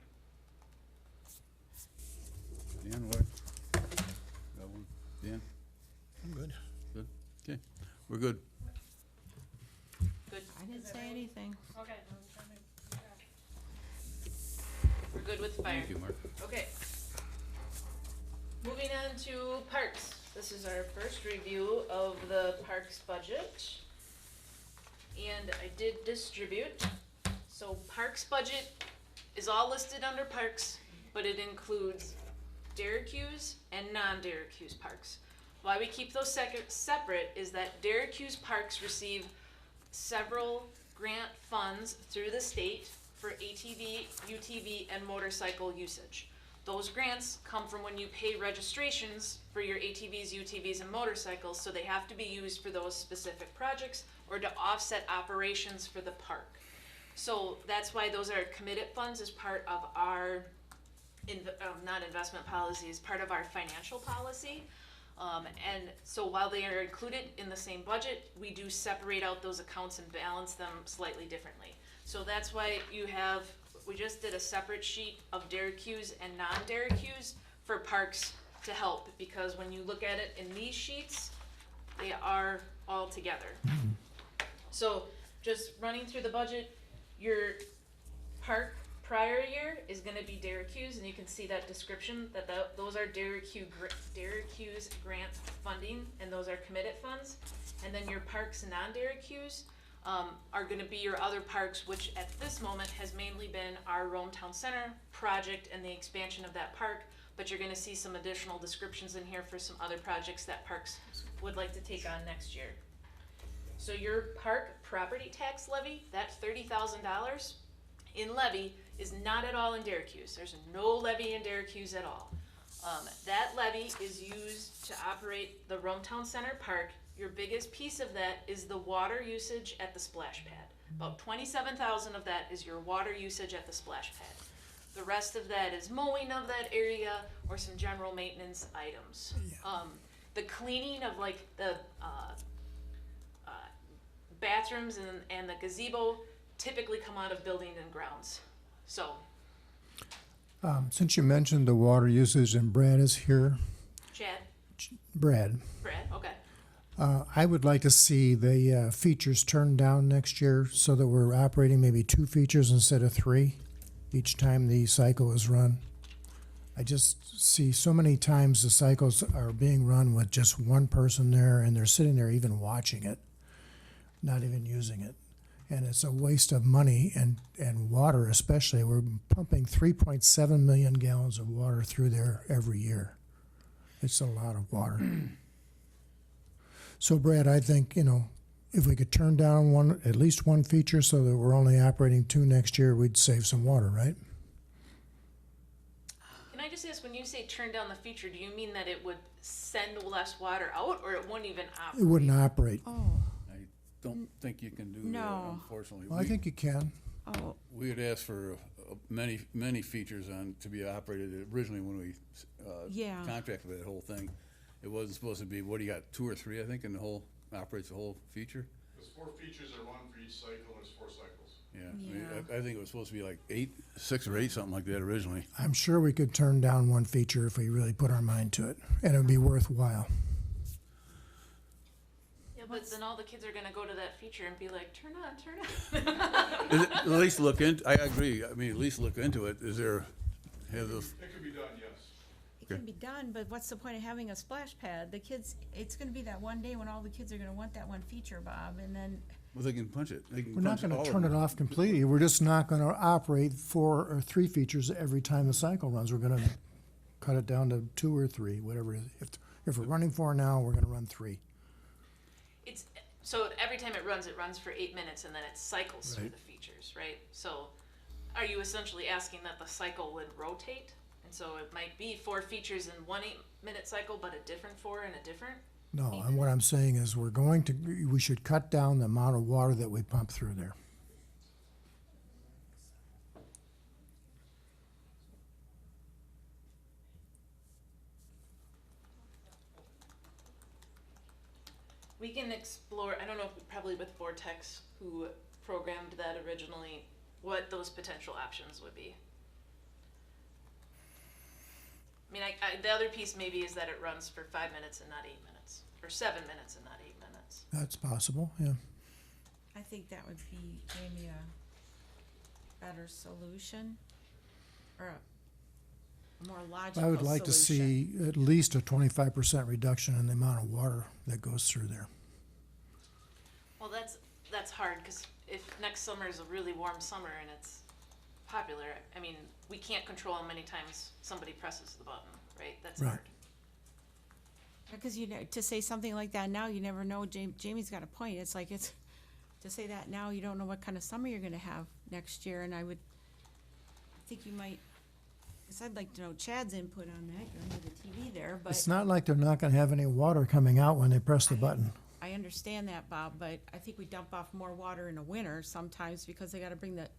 Speaker 1: Dan, what? Got one? Dan?
Speaker 4: I'm good.
Speaker 1: Good? Okay, we're good.
Speaker 7: Good,
Speaker 3: I didn't say anything.
Speaker 6: Okay.
Speaker 7: we're good with fire.
Speaker 1: Thank you, Mark.
Speaker 7: Okay. Moving on to parks. This is our first review of the parks budget. And I did distribute. So parks budget is all listed under parks. but it includes Derek's and non-Derek's parks. Why we keep those separate is that Derek's parks receive several grant funds through the state for ATV, UTV, and motorcycle usage. Those grants come from when you pay registrations for your ATVs, UTVs, and motorcycles, so they have to be used for those specific projects or to offset operations for the park. So that's why those are committed funds as part of our, not investment policy, as part of our financial policy. And so while they are included in the same budget, we do separate out those accounts and balance them slightly differently. So that's why you have, we just did a separate sheet of Derek's and non-Derek's for parks to help, because when you look at it in these sheets, they are all together. So just running through the budget, your park prior year is gonna be Derek's, and you can see that description, that those are Derek's grant funding, and those are committed funds. And then your parks and non-Derek's are gonna be your other parks, which at this moment has mainly been our Rome Town Center project and the expansion of that park, but you're gonna see some additional descriptions in here for some other projects that parks would like to take on next year. So your park property tax levy, that $30,000 in levy, is not at all in Derek's. There's no levy in Derek's at all. That levy is used to operate the Rome Town Center Park. Your biggest piece of that is the water usage at the splash pad. About 27,000 of that is your water usage at the splash pad. The rest of that is mowing of that area or some general maintenance items. The cleaning of like the bathrooms and the gazebo typically come out of building and grounds. So,
Speaker 5: Since you mentioned the water usage and Brad is here,
Speaker 7: Chad,
Speaker 5: Brad,
Speaker 7: okay.
Speaker 5: I would like to see the features turned down next year so that we're operating maybe 2 features instead of 3 each time the cycle is run. I just see so many times the cycles are being run with just one person there and they're sitting there even watching it, not even using it. And it's a waste of money and water especially. We're pumping 3.7 million gallons of water through there every year. It's a lot of water. So Brad, I think, if we could turn down at least one feature so that we're only operating 2 next year, we'd save some water, right?
Speaker 7: Can I just ask, when you say turn down the feature, do you mean that it would send less water out, or it wouldn't even operate?
Speaker 5: It wouldn't operate.
Speaker 3: Oh,
Speaker 1: I don't think you can do that,
Speaker 3: No.
Speaker 1: unfortunately.
Speaker 5: Well, I think you can.
Speaker 3: oh,
Speaker 1: We had asked for many features to be operated originally when we
Speaker 3: Yeah.
Speaker 1: contracted that whole thing. It wasn't supposed to be, what do you got, 2 or 3, I think, in the whole, operates the whole feature?
Speaker 8: There's 4 features that run for each cycle, there's 4 cycles.
Speaker 1: Yeah. I mean, I think it was supposed to be like 6 or 8, something like that originally.
Speaker 5: I'm sure we could turn down one feature if we really put our mind to it, and it would be worthwhile.
Speaker 7: Yeah, but then all the kids are gonna go to that feature and be like, turn on.
Speaker 1: At least look I agree, I mean, at least look into it. Is there, have those,
Speaker 8: It could be done, yes.
Speaker 3: it can be done, but what's the point of having a splash pad? The kids, it's gonna be that one day when all the kids are gonna want that one feature, Bob, and then,
Speaker 1: well, they can punch it. They can
Speaker 5: We're not
Speaker 1: punch
Speaker 5: gonna
Speaker 1: all of
Speaker 5: turn it
Speaker 1: them.
Speaker 5: off completely. We're just not gonna operate 4 or 3 features every time the cycle runs. We're gonna cut it down to 2 or 3, whatever it is. If we're running 4 now, we're gonna run 3.
Speaker 7: So every time it runs for 8 minutes, and then it cycles through the features, right? So are you essentially asking that the cycle would rotate? And so it might be 4 features in one 8-minute cycle, but a different 4 in a different?
Speaker 5: No, and what I'm saying is we should cut down the amount of water that we pump through there.
Speaker 7: We can explore, I don't know, probably with Vortex, who programmed that originally, what those potential options would be. I mean, the other piece maybe is that it runs for 5 minutes and not 8 minutes, or 7 minutes and not 8 minutes.
Speaker 5: That's possible, yeah.
Speaker 3: I think that would be maybe a better solution, or a more logical solution.
Speaker 5: I would like to see at least a 25% reduction in the amount of water that goes through there.
Speaker 7: Well, that's hard, because if next summer is a really warm summer and it's popular. I mean, we can't control how many times somebody presses the button, right? That's
Speaker 5: Right.
Speaker 7: hard.
Speaker 3: Because to say something like that now, you never know. Jamie's got a point. It's like to say that now, you don't know what kind of summer you're gonna have next year, and I think you might. Guess I'd like to know Chad's input on that. You're under the TV there, but
Speaker 5: It's not like they're not gonna have any water coming out when they press the button.
Speaker 3: I understand that, Bob. But I think we dump off more water in the winter sometimes because they got to bring the.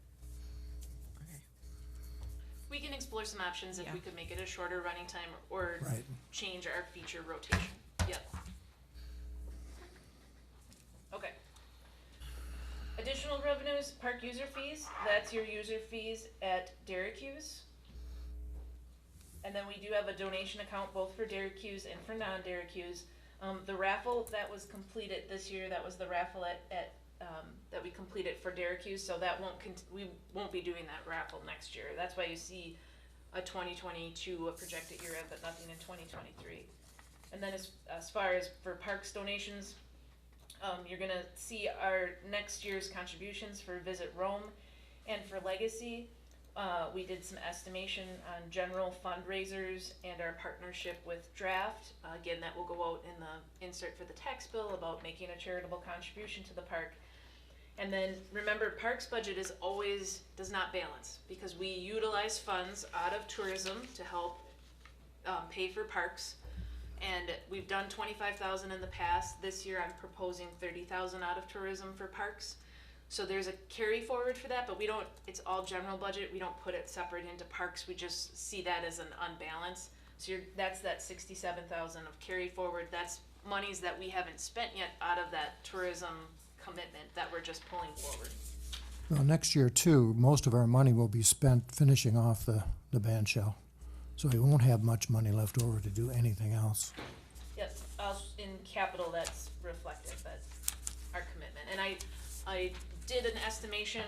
Speaker 7: We can explore some options if
Speaker 3: Yeah.
Speaker 7: we could make it a shorter running time or
Speaker 5: Right.
Speaker 7: change our feature rotation. Yep. Okay. Additional revenues, park user fees, that's your user fees at Derek Hughes. And then we do have a donation account both for Derek Hughes and for non-Derek Hughes. The raffle that was completed this year, that was the raffle that we completed for Derek Hughes, so that we won't be doing that raffle next year. That's why you see a 2022 projected year end, but nothing in 2023. And then as far as for parks donations, you're gonna see our next year's contributions for Visit Rome and for Legacy. We did some estimation on general fundraisers and our partnership with Draft. Again, that will go out in the insert for the tax bill about making a charitable contribution to the park. And then remember, parks budget does not balance because we utilize funds out of tourism to help pay for parks. And we've done 25,000 in the past. This year I'm proposing 30,000 out of tourism for parks. So there's a carry forward for that, but it's all general budget. We don't put it separate into parks. We just see that as an unbalance. So that's that 67,000 of carry forward. That's monies that we haven't spent yet out of that tourism commitment that we're just pulling forward.
Speaker 5: Well, next year too, most of our money will be spent finishing off the band shell. So we won't have much money left over to do anything else.
Speaker 7: Yep, in capital, that's reflected, that's our commitment. And I did an estimation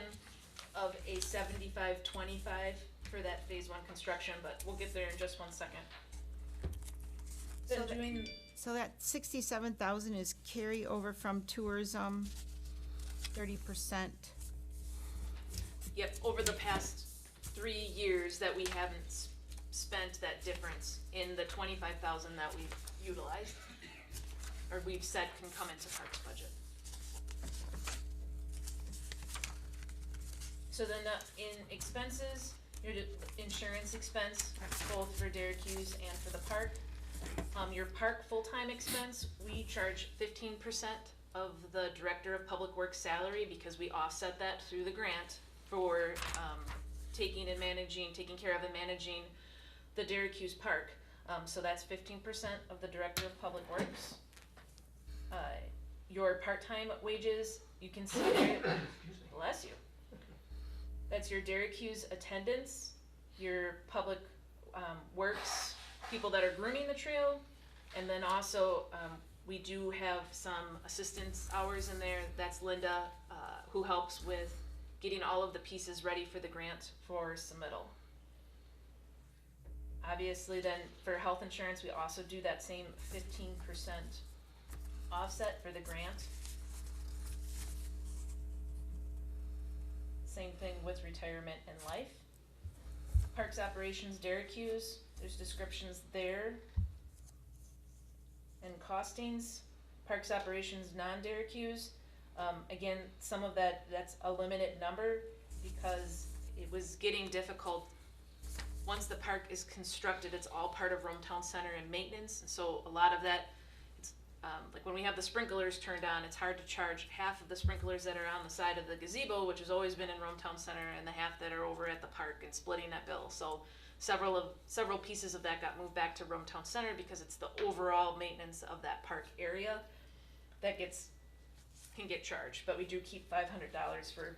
Speaker 7: of a 75-25 for that phase one construction, but we'll get there in just 1 second. Then
Speaker 3: So that 67,000 is carryover from tourism, 30%.
Speaker 7: Yep, over the past 3 years that we haven't spent that difference in the 25,000 that we've utilized, or we've said can come into parks budget. So then in expenses, your insurance expense, both for Derek Hughes and for the park. Your park full-time expense, we charge 15% of the Director of Public Works salary because we offset that through the grant for taking care of and managing the Derek Hughes Park. So that's 15% of the Director of Public Works. Your part-time wages, you can see there, bless you. That's your Derek Hughes attendance, your public works, people that are grooming the trail, and then also we do have some assistance hours in there. That's Linda, who helps with getting all of the pieces ready for the grant for submittal. Obviously then for health insurance, we also do that same 15% offset for the grant. Same thing with retirement and life. Parks operations, Derek Hughes, there's descriptions there. And costings, parks operations, non-Derek Hughes. Again, some of that's a limited number because it was getting difficult. Once the park is constructed, it's all part of Rome Town Center and maintenance. And so a lot of that, it's like when we have the sprinklers turned on, it's hard to charge half of the sprinklers that are on the side of the gazebo, which has always been in Rome Town Center, and the half that are over at the park, and splitting that bill. So several pieces of that got moved back to Rome Town Center because it's the overall maintenance of that park area that can get charged. But we do keep $500 for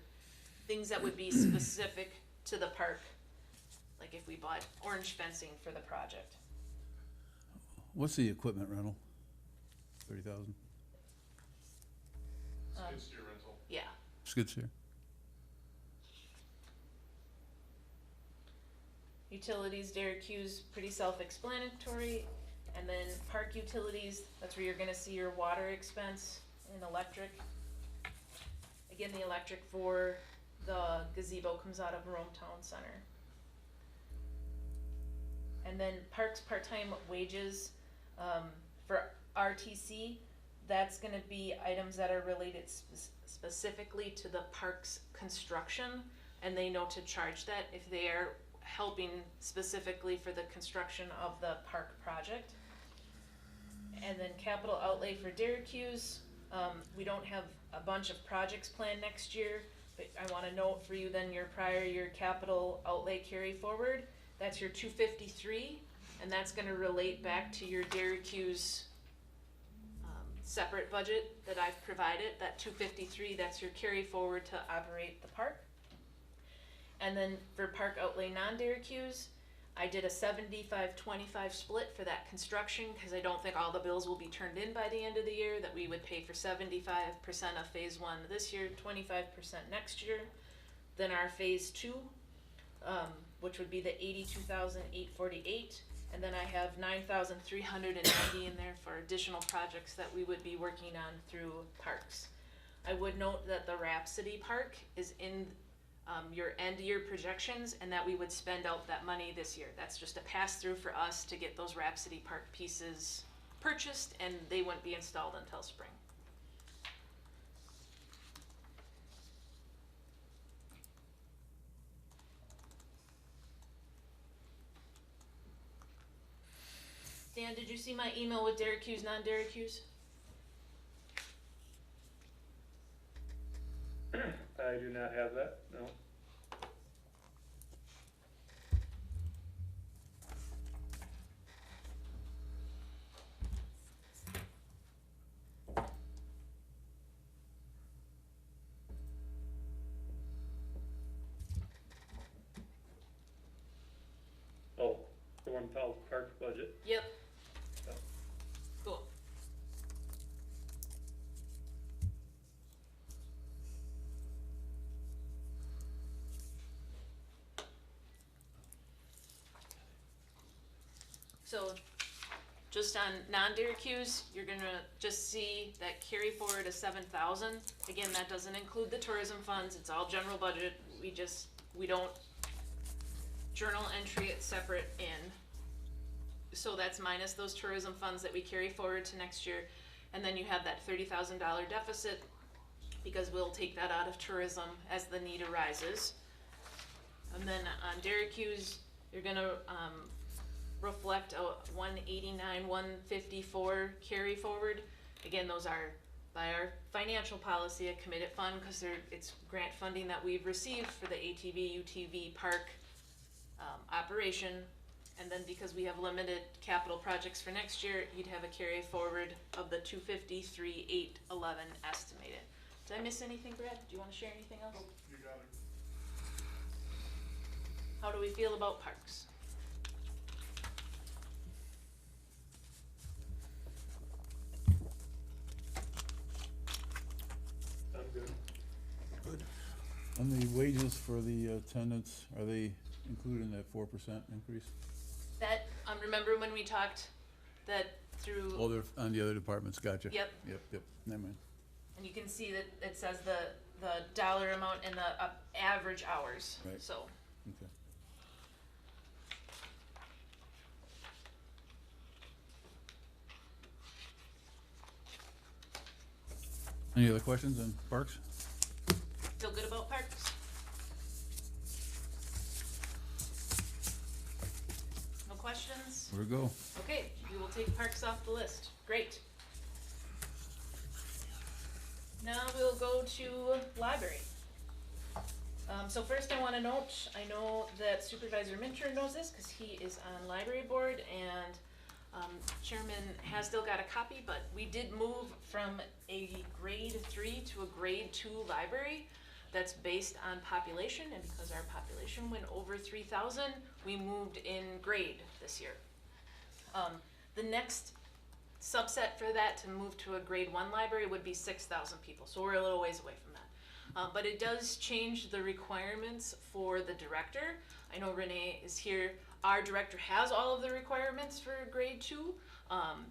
Speaker 7: things that would be specific to the park, like if we bought orange fencing for the project.
Speaker 1: What's the equipment rental? 30,000?
Speaker 2: Skid steer rental.
Speaker 7: Yeah.
Speaker 1: Skid steer?
Speaker 7: Utilities, Derek Hughes, pretty self-explanatory. And then park utilities, that's where you're gonna see your water expense and electric. Again, the electric for the gazebo comes out of Rome Town Center. And then parks part-time wages, for RTC, that's gonna be items that are related specifically to the park's construction, and they know to charge that if they are helping specifically for the construction of the park project. And then capital outlay for Syracuse, we don't have a bunch of projects planned next year, but I wanna note for you then your prior year capital outlay carry forward, that's your 253, and that's gonna relate back to your Syracuse separate budget that I've provided. That 253, that's your carry forward to operate the park. And then for park outlay non-Syracuse, I did a 75-25 split for that construction, because I don't think all the bills will be turned in by the end of the year, that we would pay for 75% of phase 1 this year, 25% next year. Then our phase 2, which would be the 82,848, and then I have 9,390 in there for additional projects that we would be working on through parks. I would note that the Rhapsody Park is in your end year projections, and that we would spend out that money this year. That's just a pass through for us to get those Rhapsody Park pieces purchased, and they wouldn't be installed until spring. Dan, did you see my email with Syracuse, non-Syracuse?
Speaker 2: I do not have that, no. Oh, the one called park budget.
Speaker 7: Yep.
Speaker 2: Yep.
Speaker 7: Cool. So, just on non-Syracuse, you're gonna just see that carry forward of 7,000. Again, that doesn't include the tourism funds, it's all general budget. We don't journal entry it separate in. So that's minus those tourism funds that we carry forward to next year. And then you have that $30,000 deficit, because we'll take that out of tourism as the need arises. And then on Syracuse, you're gonna reflect a 189, 154 carry forward. Again, those are by our financial policy a committed fund, because it's grant funding that we've received for the ATV, UTV park operation. And then because we have limited capital projects for next year, you'd have a carry forward of the 253, 811 estimated. Did I miss anything, Brad? Do you want to share anything else?
Speaker 8: Nope, you got it.
Speaker 7: How do we feel about parks?
Speaker 2: I'm good.
Speaker 1: On the wages for the attendants, are they included in that 4% increase?
Speaker 7: That, remember when we talked that through,
Speaker 1: Oh, they're on the other departments, gotcha.
Speaker 7: Yep.
Speaker 1: Yep, never mind.
Speaker 7: and you can see that it says the dollar amount and the average hours,
Speaker 1: Right.
Speaker 7: so.
Speaker 1: Okay. Any other questions on parks?
Speaker 7: Feel good about parks? No questions?
Speaker 1: Where to go?
Speaker 7: Okay, we will take parks off the list. Great. Now we'll go to library. So first I want to note, I know that Supervisor Minter knows this because he is on library board, and Chairman Hasdell got a copy, but we did move from a grade 3 to a grade 2 library that's based on population, and because our population went over 3,000, we moved in grade this year. The next subset for that to move to a grade 1 library would be 6,000 people, so we're a little ways away from that. But it does change the requirements for the director. I know Renee is here. Our director has all of the requirements for grade 2,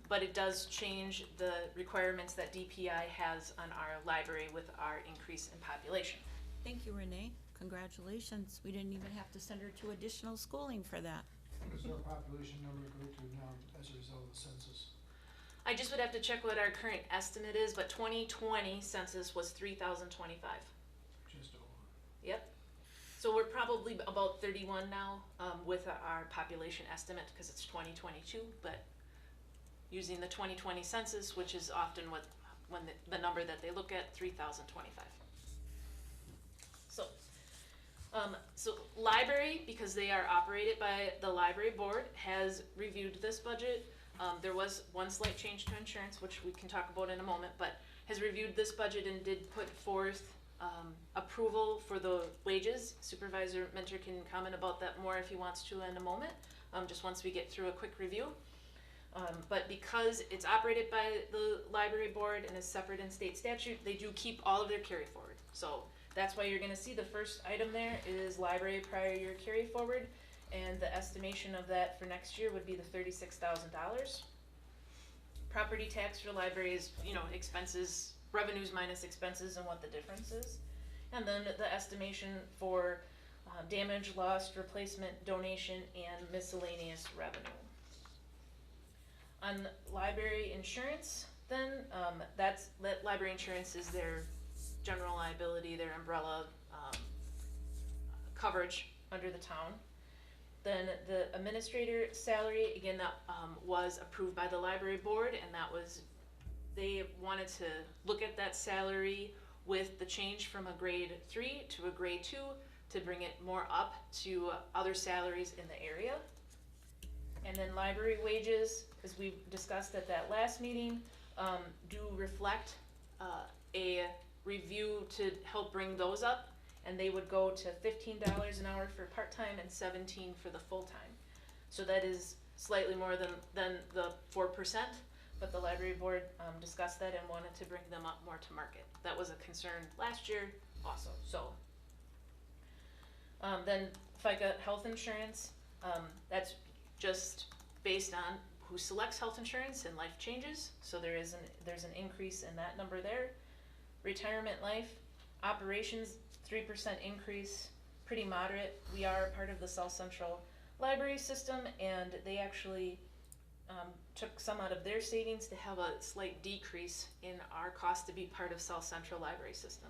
Speaker 7: but it does change the requirements that DPI has on our library with our increase in population.
Speaker 3: Thank you, Renee. Congratulations. We didn't even have to send her to additional schooling for that.
Speaker 5: What is our population number go to now as a result of the census?
Speaker 7: I just would have to check what our current estimate is, but 2020 census was 3,025.
Speaker 5: Just over.
Speaker 7: Yep. So we're probably about 31 now, with our population estimate, because it's 2022, but using the 2020 census, which is often when the number that they look at, 3,025. So library, because they are operated by the library board, has reviewed this budget. There was one slight change to insurance, which we can talk about in a moment, but has reviewed this budget and did put forth approval for the wages. Supervisor Mentor can comment about that more if he wants to in a moment, just once we get through a quick review. But because it's operated by the library board and is separate in state statute, they do keep all of their carry forward. So that's why you're gonna see the first item there is library prior year carry forward, and the estimation of that for next year would be the $36,000. Property tax for library is, expenses, revenues minus expenses and what the difference is. And then the estimation for damage, lost, replacement, donation, and miscellaneous revenue. On library insurance, then, that library insurance is their general liability, their umbrella, coverage under the town. Then the administrator salary, again, that, was approved by the library board, and that was, they wanted to look at that salary with the change from a grade 3 to a grade 2 to bring it more up to other salaries in the area. And then library wages, as we discussed at that last meeting, do reflect a review to help bring those up, and they would go to $15 an hour for part-time and $17 for the full-time. So that is slightly more than the 4%, but the library board discussed that and wanted to bring them up more to market. That was a concern last year also. So then FICA health insurance, that's just based on who selects health insurance and life changes. So there's an increase in that number there. Retirement life, operations, 3% increase, pretty moderate. We are a part of the South Central Library System, and they actually took some out of their savings to have a slight decrease in our cost to be part of South Central Library System.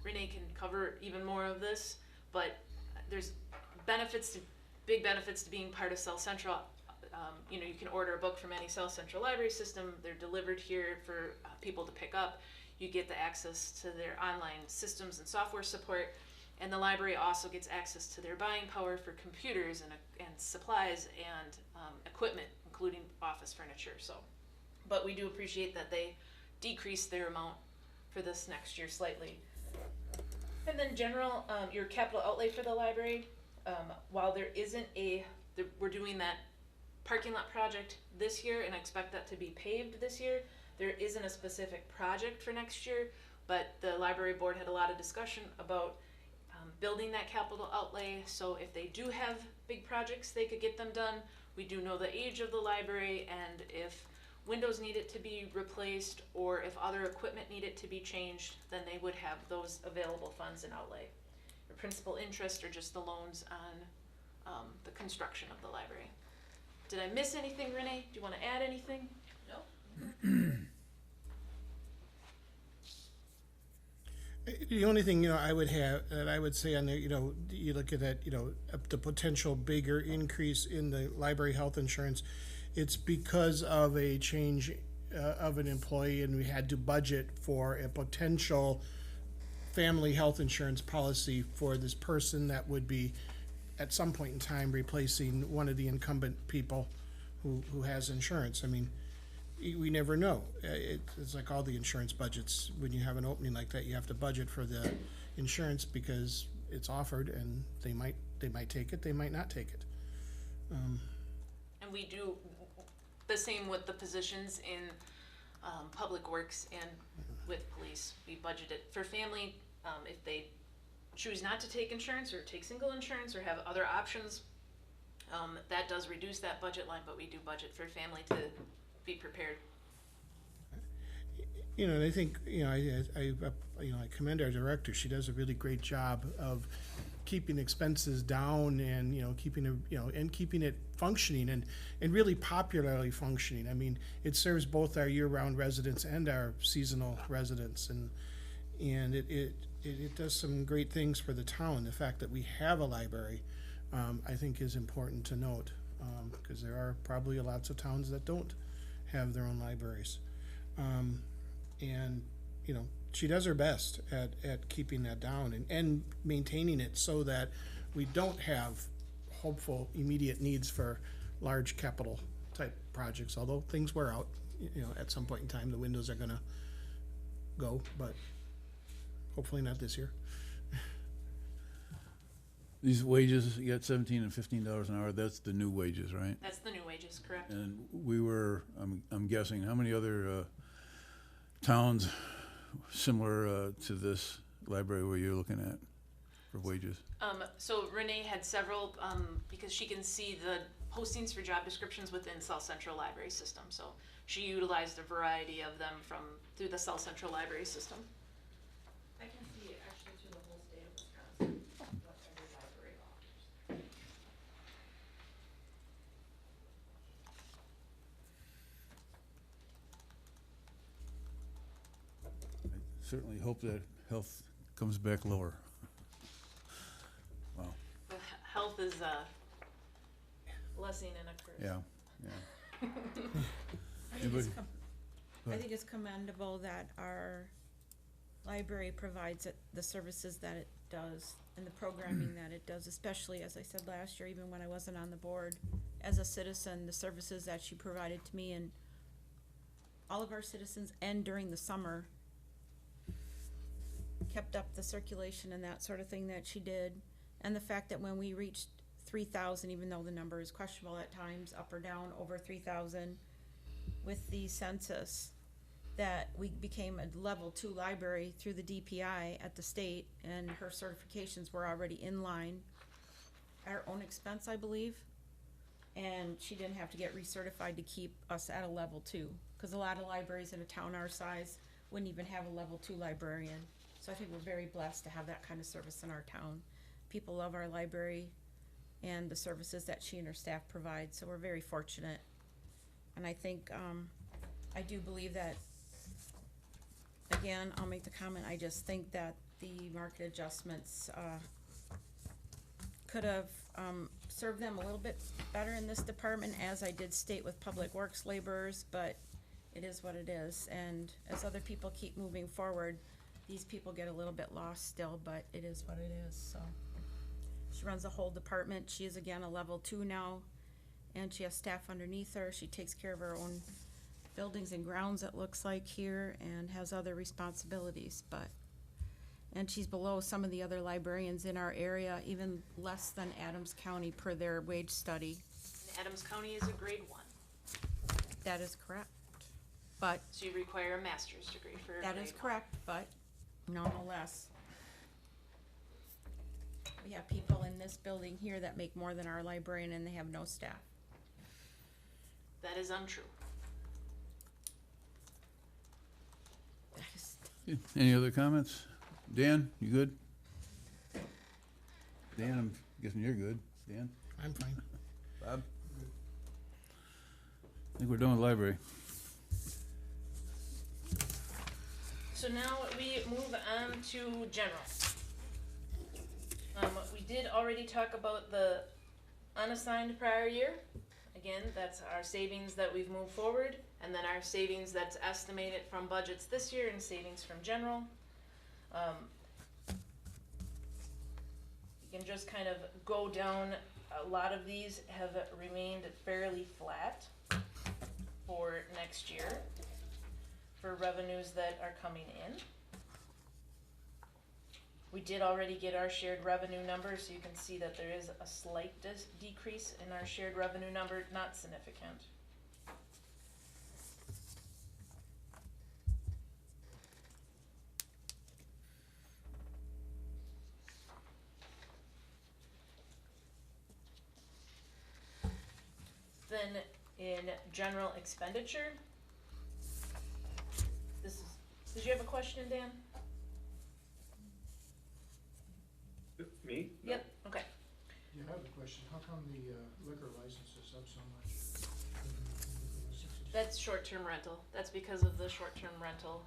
Speaker 7: Renee can cover even more of this, but there's big benefits to being part of South Central. You can order a book from any South Central Library System. They're delivered here for people to pick up. You get the access to their online systems and software support, and the library also gets access to their buying power for computers and supplies and equipment, including office furniture. So, but we do appreciate that they decreased their amount for this next year slightly. And then general, your capital outlay for the library, while there isn't we're doing that parking lot project this year, and I expect that to be paved this year. There isn't a specific project for next year, but the library board had a lot of discussion about building that capital outlay. So if they do have big projects, they could get them done. We do know the age of the library, and if windows needed to be replaced or if other equipment needed to be changed, then they would have those available funds and outlay. The principal interest or just the loans on the construction of the library. Did I miss anything, Renee? Do you want to add anything? No?
Speaker 4: The only thing, I would say on there, you look at that, the potential bigger increase in the library health insurance, it's because of a change of an employee, and we had to budget for a potential family health insurance policy for this person that would be at some point in time replacing one of the incumbent people who has insurance. I mean, we never know. It's like all the insurance budgets. When you have an opening like that, you have to budget for the insurance because it's offered, and they might take it, they might not take it.
Speaker 7: And we do the same with the positions in public works and with police. We budget it for family. If they choose not to take insurance or take single insurance or have other options, that does reduce that budget line, but we do budget for family to be prepared.
Speaker 4: You know, and I think, you know, I commend our director. She does a really great job of keeping expenses down and, you know, keeping it, you know, and keeping it functioning and really popularly functioning. I mean, it serves both our year-round residents and our seasonal residents, and it does some great things for the town. The fact that we have a library, I think is important to note, because there are probably lots of towns that don't have their own libraries. And, you know, she does her best at keeping that down and maintaining it so that we don't have hopeful immediate needs for large capital type projects, although things wear out, you know, at some point in time, the windows are gonna go, but hopefully not this year.
Speaker 1: These wages, you got $17 and $15 an hour, that's the new wages, right?
Speaker 7: That's the new wages, correct?
Speaker 1: And we were, I'm guessing, how many other towns similar to this library were you looking at for wages?
Speaker 7: So Renee had several, because she can see the postings for job descriptions within South Central Library System. So she utilized a variety of them through the South Central Library System. I can see actually through the whole state of Wisconsin, what every library offers.
Speaker 1: Certainly hope that health comes back lower. Wow,
Speaker 7: The health is a blessing and a curse.
Speaker 1: yeah, yeah.
Speaker 3: I think it's
Speaker 1: Anybody?
Speaker 3: com-
Speaker 1: Go
Speaker 3: I
Speaker 1: ahead.
Speaker 3: think it's commendable that our library provides the services that it does and the programming that it does, especially, as I said last year, even when I wasn't on the board, as a citizen, the services that she provided to me and all of our citizens, and during the summer, kept up the circulation and that sort of thing that she did. And the fact that when we reached 3,000, even though the number is questionable at times, up or down, over 3,000, with the census, that we became a level 2 library through the DPI at the state, and her certifications were already in line at her own expense, I believe. And she didn't have to get recertified to keep us at a level 2, because a lot of libraries in a town our size wouldn't even have a level 2 librarian. So I think we're very blessed to have that kind of service in our town. People love our library and the services that she and her staff provide, so we're very fortunate. And I think, I do believe that, again, I'll make the comment, I just think that the market adjustments, could have, served them a little bit better in this department, as I did state with Public Works laborers, but it is what it is. And as other people keep moving forward, these people get a little bit lost still, but it is what it is, so. She runs the whole department. She is again a level 2 now, and she has staff underneath her. She takes care of her own buildings and grounds, it looks like here, and has other responsibilities, and she's below some of the other librarians in our area, even less than Adams County per their wage study.
Speaker 7: Adams County is a grade 1,
Speaker 3: That is correct. But,
Speaker 7: so you require a master's degree for a
Speaker 3: that
Speaker 7: grade
Speaker 3: is
Speaker 7: 1.
Speaker 3: correct, but nonetheless. We have people in this building here that make more than our librarian, and they have no staff.
Speaker 7: That is untrue.
Speaker 3: That is,
Speaker 1: Any other comments? Dan, you good? Dan, I'm guessing you're good. Dan?
Speaker 4: I'm fine.
Speaker 1: Bob? I think we're done with library.
Speaker 7: So now we move on to general. We did already talk about the unassigned prior year. Again, that's our savings that we've moved forward, and then our savings that's estimated from budgets this year and savings from general. You can just kind of go down, a lot of these have remained fairly flat for next year for revenues that are coming in. We did already get our shared revenue number, so you can see that there is a slight decrease in our shared revenue number, not significant. Then in general expenditure, this is Did you have a question, Dan?
Speaker 2: Me?
Speaker 7: Yep, okay.
Speaker 5: Yeah, I have a question. How come the liquor license is up so much?
Speaker 7: That's short-term rental. That's because of the short-term rental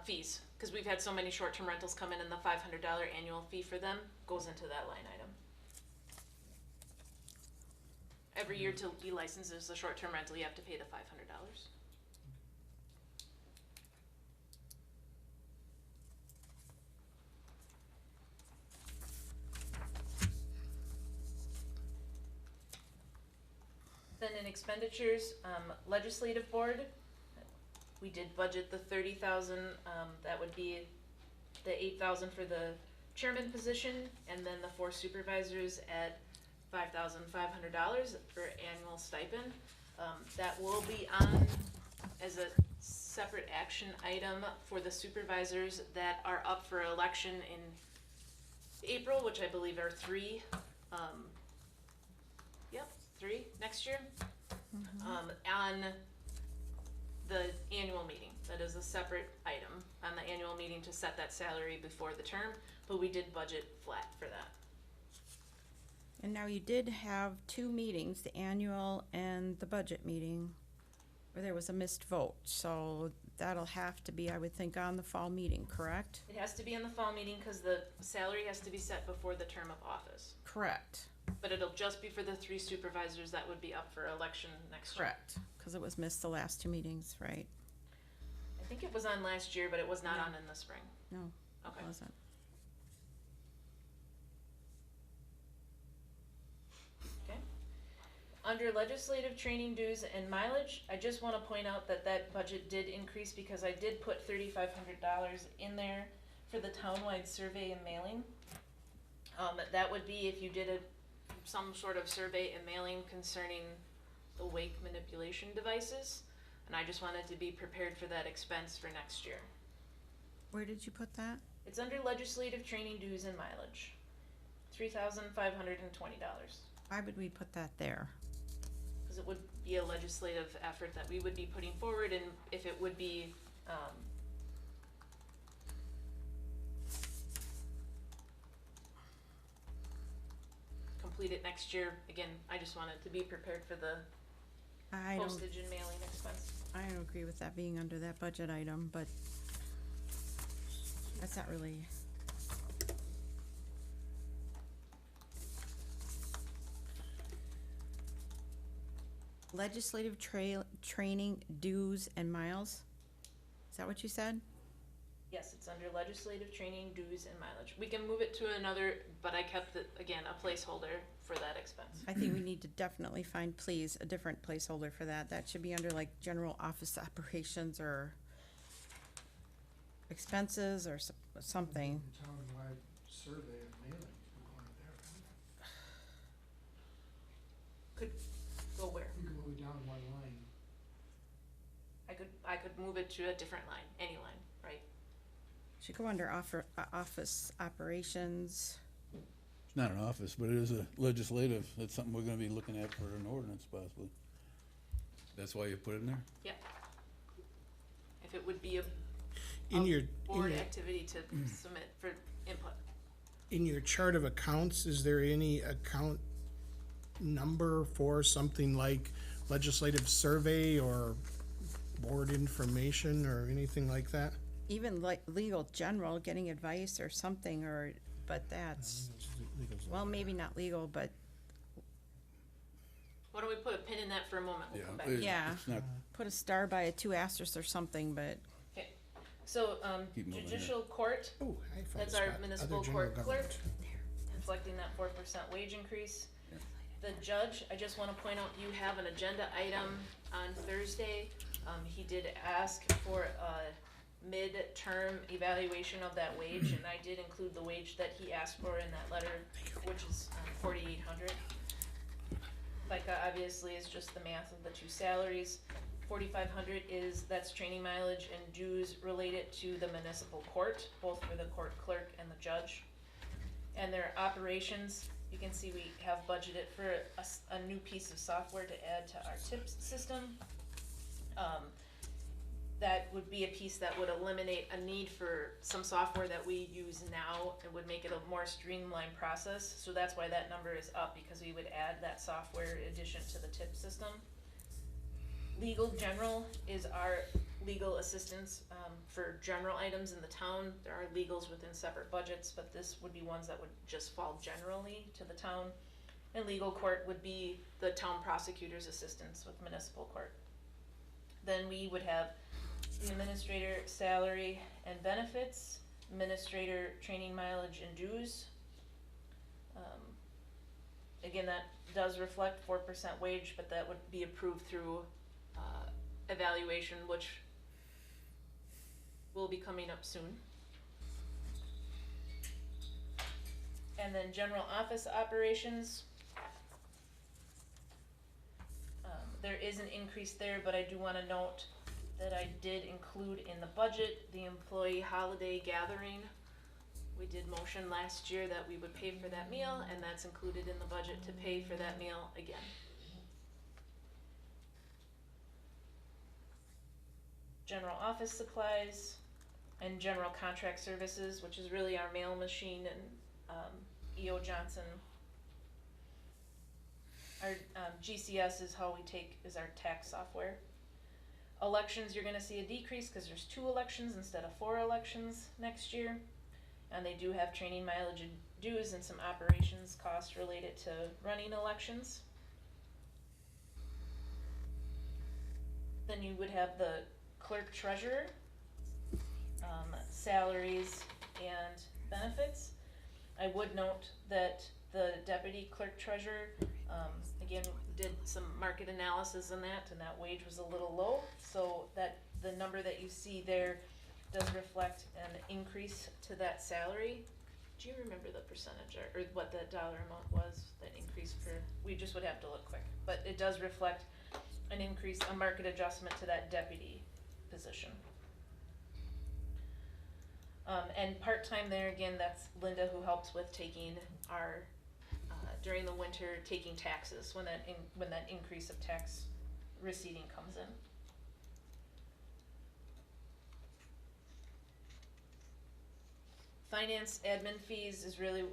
Speaker 7: fees. Because we've had so many short-term rentals come in, and the $500 annual fee for them goes into that line item. Every year to be licensed as a short-term rental, you have to pay the $500. Then in expenditures, legislative board, we did budget the 30,000, that would be the 8,000 for the chairman position, and then the 4 supervisors at $5,500 for annual stipend. That will be on as a separate action item for the supervisors that are up for election in April, which I believe are 3. Yep, 3 next year. On the annual meeting, that is a separate item on the annual meeting to set that salary before the term, but we did budget flat for that.
Speaker 3: And now you did have 2 meetings, the annual and the budget meeting, where there was a missed vote. So that'll have to be, I would think, on the fall meeting, correct?
Speaker 7: It has to be in the fall meeting because the salary has to be set before the term of office.
Speaker 3: Correct,
Speaker 7: But it'll just be for the 3 supervisors that would be up for election next year.
Speaker 3: correct, because it was missed the last 2 meetings, right?
Speaker 7: I think it was on last year, but it was not on in the spring.
Speaker 3: No,
Speaker 7: Okay.
Speaker 3: it wasn't.
Speaker 7: Okay. Under legislative training dues and mileage, I just wanna point out that that budget did increase because I did put $3,500 in there for the townwide survey and mailing. That would be if you did some sort of survey and mailing concerning the wake manipulation devices. And I just wanted to be prepared for that expense for next year.
Speaker 3: Where did you put that?
Speaker 7: It's under legislative training dues and mileage, $3,520.
Speaker 3: Why would we put that there?
Speaker 7: Because it would be a legislative effort that we would be putting forward, and if it would be, completed next year, again, I just wanted to be prepared for the
Speaker 3: I don't,
Speaker 7: postage and mailing expense.
Speaker 3: I don't agree with that being under that budget item, but that's not really. Legislative training dues and miles? Is that what you said?
Speaker 7: Yes, it's under legislative training dues and mileage. We can move it to another, but I kept it, again, a placeholder for that expense.
Speaker 3: I think we need to definitely find, please, a different placeholder for that. That should be under like general office operations or expenses or something.
Speaker 5: Townwide survey and mailing, we wanted there, right?
Speaker 7: Could go where?
Speaker 5: You can move it down one line.
Speaker 7: I could move it to a different line, any line, right?
Speaker 3: Should go under office operations.
Speaker 1: It's not an office, but it is a legislative. That's something we're gonna be looking at for an ordinance possibly. That's why you put it in there?
Speaker 7: Yep. If it would be a
Speaker 4: In your,
Speaker 7: board activity to submit for input.
Speaker 4: in your chart of accounts, is there any account number for something like legislative survey or board information or anything like that?
Speaker 3: Even like legal general, getting advice or something, or, but that's, well, maybe not legal, but
Speaker 7: Why don't we put a pin in that for a moment? We'll come back.
Speaker 3: Yeah.
Speaker 1: It's not,
Speaker 3: put a star by a 2 asterisks or something, but
Speaker 7: Okay, so,
Speaker 1: Keep moving, yeah.
Speaker 7: judicial court,
Speaker 4: Oh, I found a
Speaker 7: that's our
Speaker 4: spot.
Speaker 7: municipal
Speaker 4: Other general
Speaker 7: court clerk,
Speaker 4: government.
Speaker 7: reflecting that 4% wage increase. The judge, I just wanna point out, you have an agenda item on Thursday. He did ask for a mid-term evaluation of that wage, and I did include the wage that he asked for in that letter, which is $4,800. FICA obviously is just the math of the 2 salaries. $4,500 that's training mileage and dues related to the municipal court, both for the court clerk and the judge. And their operations, you can see we have budgeted for a new piece of software to add to our tips system. That would be a piece that would eliminate a need for some software that we use now and would make it a more streamlined process. So that's why that number is up, because we would add that software addition to the TIP system. Legal general is our legal assistance, for general items in the town. There are legals within separate budgets, but this would be ones that would just fall generally to the town. And legal court would be the town prosecutor's assistance with municipal court. Then we would have the administrator salary and benefits, administrator training mileage and dues. Again, that does reflect 4% wage, but that would be approved through evaluation, which will be coming up soon. And then general office operations. There is an increase there, but I do want to note that I did include in the budget the employee holiday gathering. We did motion last year that we would pay for that meal, and that's included in the budget to pay for that meal again. General office supplies and general contract services, which is really our mail machine and E.O. Johnson. Our GCS is how we is our tax software. Elections, you're gonna see a decrease because there's 2 elections instead of 4 elections next year. And they do have training mileage and dues and some operations costs related to running elections. Then you would have the clerk treasurer, salaries and benefits. I would note that the deputy clerk treasurer, again, did some market analysis on that, and that wage was a little low, so that the number that you see there does reflect an increase to that salary. Do you remember the percentage or what that dollar amount was that increased for? We just would have to look quick, but it does reflect an increase, a market adjustment to that deputy position. And part-time there, again, that's Linda who helps with taking our, during the winter, taking taxes when that increase of tax receiving comes in. Finance admin fees is really,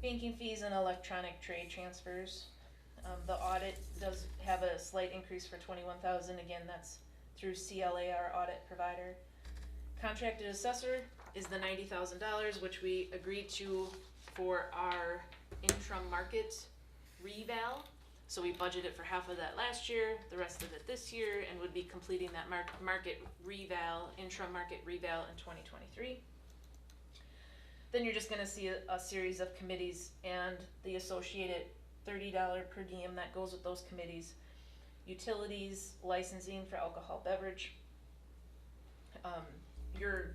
Speaker 7: banking fees and electronic trade transfers. The audit does have a slight increase for 21,000, again, that's through CLA, our audit provider. Contracted assessor is the $90,000, which we agreed to for our interim market reval. So we budgeted for half of that last year, the rest of it this year, and would be completing that market reval, interim market reval in 2023. Then you're just gonna see a series of committees and the associated $30 per diem that goes with those committees. Utilities, licensing for alcohol beverage. Your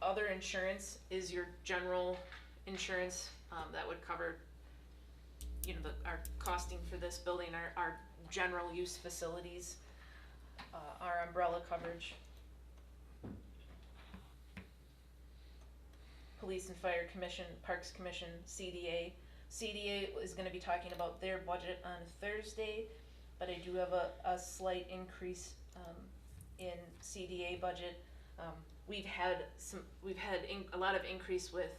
Speaker 7: other insurance is your general insurance that would cover, you know, our costing for this building, our general use facilities, our umbrella coverage. Police and Fire Commission, Parks Commission, CDA. CDA is gonna be talking about their budget on Thursday, but I do have a slight increase in CDA budget. We've had a lot of increase with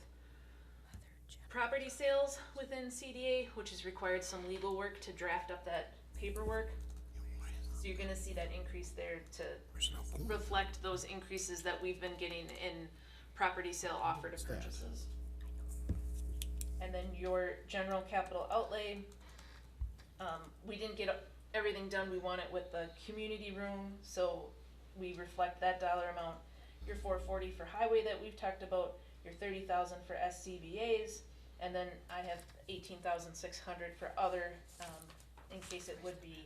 Speaker 7: property sales within CDA, which has required some legal work to draft up that paperwork. So you're gonna see that increase there to reflect those increases that we've been getting in property sale offer to purchases. And then your general capital outlay, we didn't get everything done we wanted with the community room, so we reflect that dollar amount. Your $440 for highway that we've talked about, your $30,000 for SCBA's, and then I have $18,600 for other, in case it would be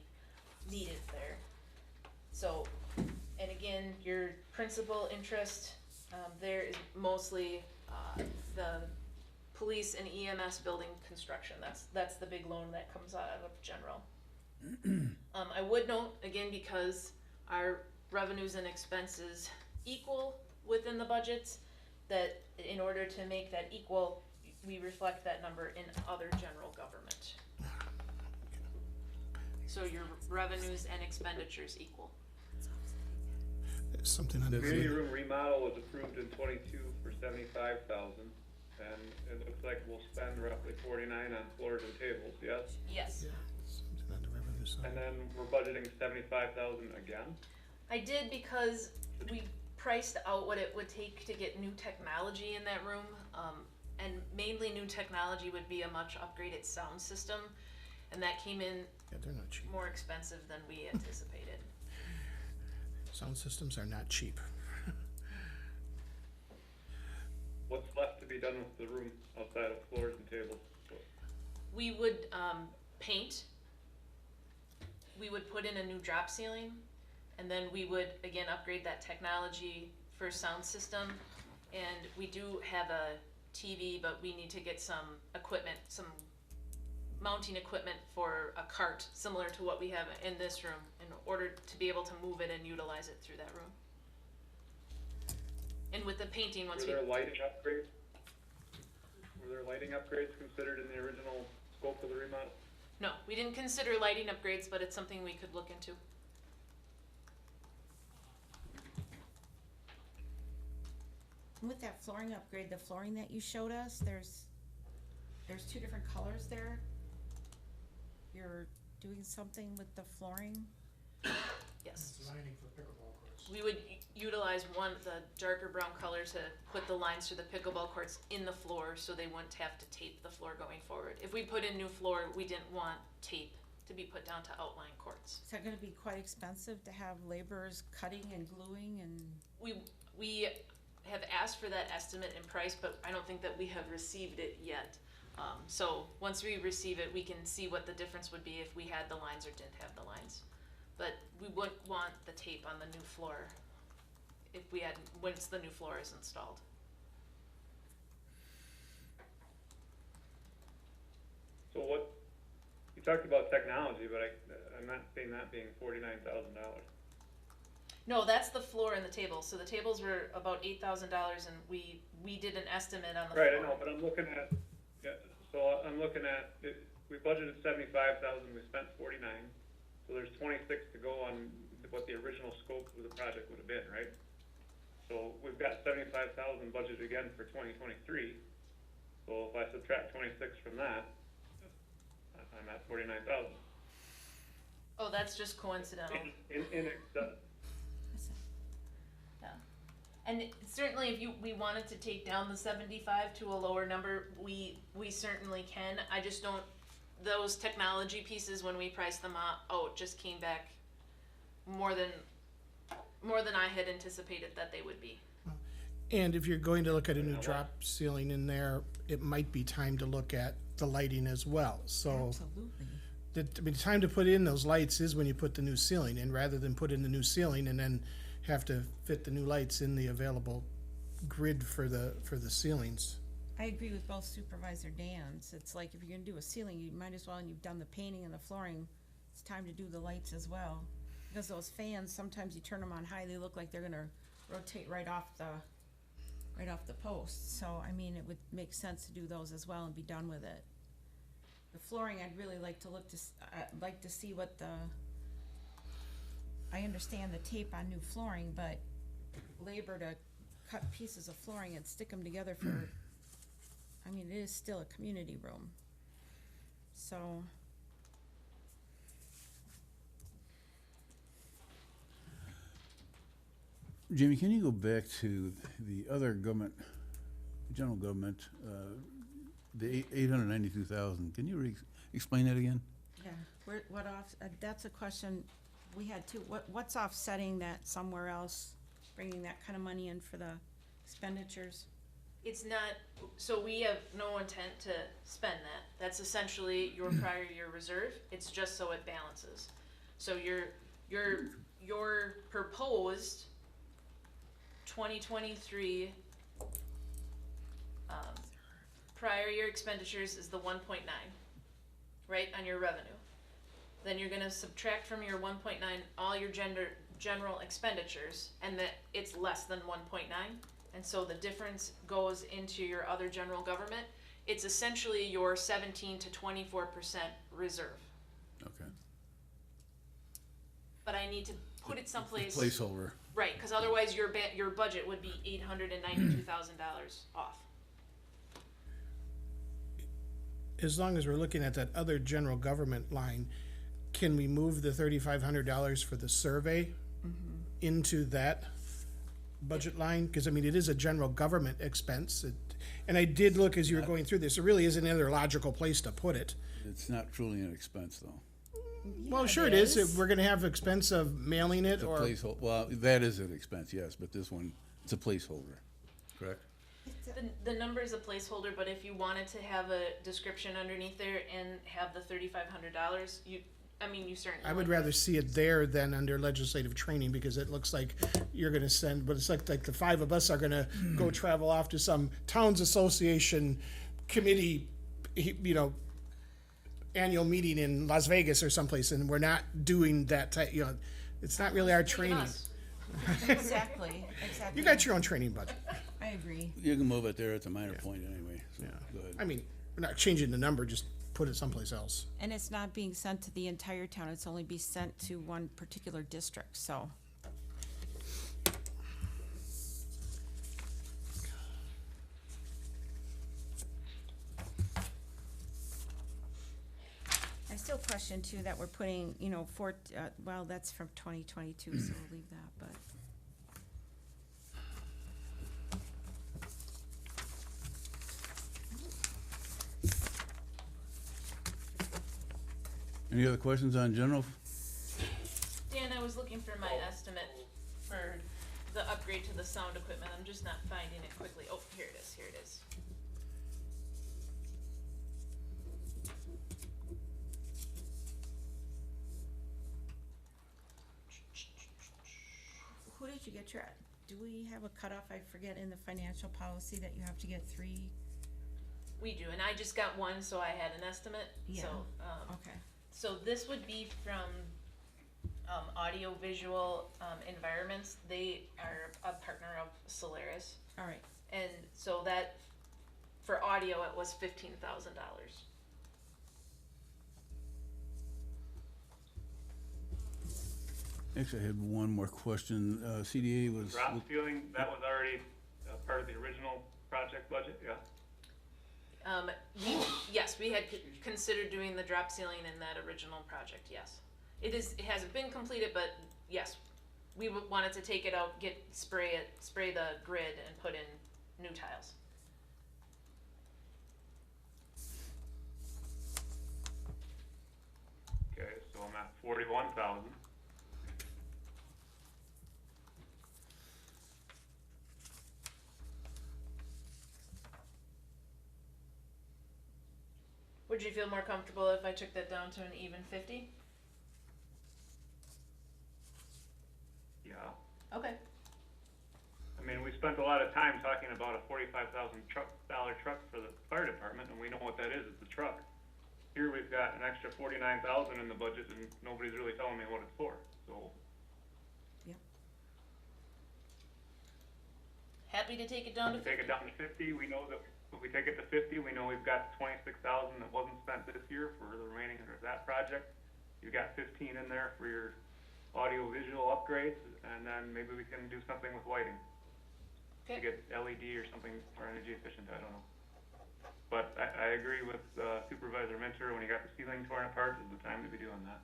Speaker 7: needed there. So, and again, your principal interest, there is mostly the police and EMS building construction. That's the big loan that comes out of general. I would note, again, because our revenues and expenses equal within the budgets, that in order to make that equal, we reflect that number in other general government. So your revenues and expenditures equal.
Speaker 4: Something on the.
Speaker 2: Community room remodel was approved in 22 for 75,000, and it looks like we'll spend roughly 49 on floors and tables, yes?
Speaker 7: Yes.
Speaker 4: Something on the revenue side.
Speaker 2: And then we're budgeting 75,000 again?
Speaker 7: I did because we priced out what it would take to get new technology in that room. And mainly new technology would be a much upgraded sound system. And that came in
Speaker 4: Yeah, they're not cheap.
Speaker 7: more expensive than we anticipated.
Speaker 4: Sound systems are not cheap.
Speaker 2: What's left to be done with the room outside of floors and tables?
Speaker 7: We would paint. We would put in a new drop ceiling, and then we would again upgrade that technology for sound system. And we do have a TV, but we need to get some equipment, some mounting equipment for a cart similar to what we have in this room in order to be able to move it and utilize it through that room. And with the painting, once
Speaker 2: Were
Speaker 7: we
Speaker 2: there lighting upgrades? Were there lighting upgrades considered in the original scope of the remodel?
Speaker 7: no, we didn't consider lighting upgrades, but it's something we could look into.
Speaker 3: With that flooring upgrade, the flooring that you showed us, there's two different colors there. You're doing something with the flooring?
Speaker 7: Yes.
Speaker 5: Lining for pickleball courts.
Speaker 7: We would utilize the darker brown color to put the lines for the pickleball courts in the floor so they wouldn't have to tape the floor going forward. If we put in new floor, we didn't want tape to be put down to outline courts.
Speaker 3: Is that gonna be quite expensive to have laborers cutting and gluing and?
Speaker 7: We have asked for that estimate and price, but I don't think that we have received it yet. So once we receive it, we can see what the difference would be if we had the lines or didn't have the lines. But we wouldn't want the tape on the new floor once the new floor is installed.
Speaker 2: So what, you talked about technology, but I'm not seeing that being $49,000.
Speaker 7: No, that's the floor and the tables. So the tables were about $8,000, and we did an estimate on the floor.
Speaker 2: Right, I know, but I'm looking at, we budgeted 75,000, we spent 49, so there's 26 to go on what the original scope of the project would have been, right? So we've got 75,000 budgeted again for 2023, so if I subtract 26 from that, I'm at 49,000.
Speaker 7: Oh, that's just coincidental.
Speaker 2: In excess.
Speaker 7: Yeah. And certainly if we wanted to take down the 75 to a lower number, we certainly can. I just don't, those technology pieces, when we priced them out, just came back more than I had anticipated that they would be.
Speaker 4: And if you're going to look at a new drop ceiling in there, it might be time to look at the lighting as well, so.
Speaker 3: Absolutely.
Speaker 4: The time to put in those lights is when you put the new ceiling in, rather than put in the new ceiling and then have to fit the new lights in the available grid for the ceilings.
Speaker 3: I agree with both Supervisor Dans. It's like if you're gonna do a ceiling, you might as well, and you've done the painting and the flooring, it's time to do the lights as well. Because those fans, sometimes you turn them on high, they look like they're gonna rotate right off the post. So, I mean, it would make sense to do those as well and be done with it. The flooring, I'd really like to see what I understand the tape on new flooring, but labor to cut pieces of flooring and stick them together for, I mean, it is still a community room. So,
Speaker 1: Jamie, can you go back to the other government, general government, the 892,000? Can you explain that again?
Speaker 3: yeah, that's a question we had too. What's offsetting that somewhere else, bringing that kind of money in for the expenditures?
Speaker 7: It's not, so we have no intent to spend that. That's essentially your prior year reserve. It's just so it balances. So your proposed 2023 prior year expenditures is the 1.9, right, on your revenue. Then you're gonna subtract from your 1.9 all your general expenditures, and that it's less than 1.9. And so the difference goes into your other general government. It's essentially your 17 to 24% reserve.
Speaker 1: Okay.
Speaker 7: but I need to put it someplace.
Speaker 1: Placeholder.
Speaker 7: Right, cause otherwise your budget would be $892,000 off.
Speaker 4: As long as we're looking at that other general government line, can we move the $3,500 for the survey into that budget line? Cause I mean, it is a general government expense. And I did look as you were going through this, there really isn't any other logical place to put it.
Speaker 1: It's not truly an expense, though.
Speaker 4: Well, sure it is. We're gonna have expense of mailing it
Speaker 1: It's a
Speaker 4: or,
Speaker 1: placeholder, well, that is an expense, yes, but this one, it's a placeholder, correct?
Speaker 7: The number is a placeholder, but if you wanted to have a description underneath there and have the $3,500, you certainly.
Speaker 4: I would rather see it there than under legislative training, because it looks like you're gonna send, but it's like the five of us are gonna go travel off to some towns association committee, you know, annual meeting in Las Vegas or someplace, and we're not doing that type, you know, it's not really our
Speaker 7: Look at
Speaker 4: training.
Speaker 7: us.
Speaker 3: Exactly.
Speaker 4: You got your own training budget.
Speaker 3: I agree.
Speaker 1: You can move it there, it's a minor point anyway, so, go ahead.
Speaker 4: I mean, we're not changing the number, just put it someplace else.
Speaker 3: And it's not being sent to the entire town, it's only be sent to one particular district, so. I still question too that we're putting, well, that's from 2022, so we'll leave that, but.
Speaker 1: Any other questions on general?
Speaker 7: Dan, I was looking for my estimate for the upgrade to the sound equipment. I'm just not finding it quickly. Oh, here it is, here it is.
Speaker 3: Who did you get your, do we have a cutoff, I forget, in the financial policy that you have to get 3?
Speaker 7: We do, and I just got one, so I had an estimate,
Speaker 3: Yeah.
Speaker 7: so,
Speaker 3: Okay.
Speaker 7: so this would be from, Audio Visual, Environments. They are a partner of Solaris,
Speaker 3: All right.
Speaker 7: and so that, for audio, it was $15,000.
Speaker 1: Actually, I had one more question. CDA was,
Speaker 2: Drop ceiling, that was already part of the original project budget, yeah?
Speaker 7: Yes, we had considered doing the drop ceiling in that original project, yes. It hasn't been completed, but yes, we wanted to take it out, spray the grid and put in new tiles.
Speaker 2: Okay, so I'm at 41,000.
Speaker 7: Would you feel more comfortable if I took that down to an even 50?
Speaker 2: Yeah.
Speaker 7: Okay.
Speaker 2: I mean, we spent a lot of time talking about a $45,000 truck for the fire department, and we know what that is, it's a truck. Here we've got an extra 49,000 in the budget, and nobody's really telling me what it's for, so.
Speaker 7: Happy to take it down to
Speaker 2: If we take
Speaker 7: 50.
Speaker 2: it down to 50, we know that, if we take it to 50, we know we've got 26,000 that wasn't spent this year for the remaining of that project. You've got 15 in there for your audio visual upgrades, and then maybe we can do something with lighting. To
Speaker 7: Okay.
Speaker 2: get LED or something more energy efficient, I don't know. But I agree with Supervisor Minter, when you got the ceiling torn apart, is the time to be doing that.